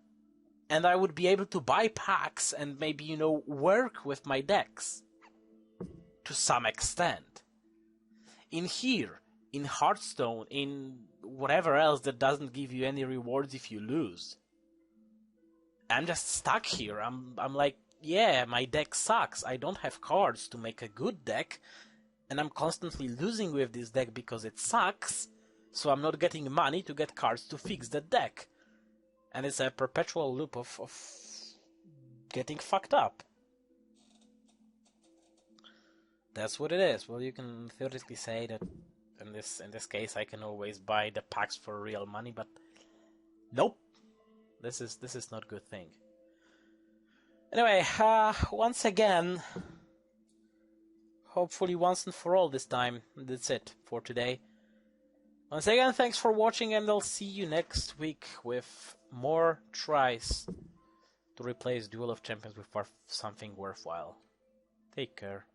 and I would be able to buy packs and maybe, you know, work with my decks to some extent. In here, in Hearthstone, in whatever else that doesn't give you any rewards if you lose, I'm just stuck here. I'm like, yeah, my deck sucks. I don't have cards to make a good deck, and I'm constantly losing with this deck because it sucks, so I'm not getting money to get cards to fix the deck. And it's a perpetual loop of getting fucked up. That's what it is. Well, you can theoretically say that in this case I can always buy the packs for real money, but nope. This is not a good thing. Anyway, once again, hopefully once and for all this time, that's it for today. Once again, thanks for watching, and I'll see you next week with more tries to replace Duel of Champions with something worthwhile. Take care.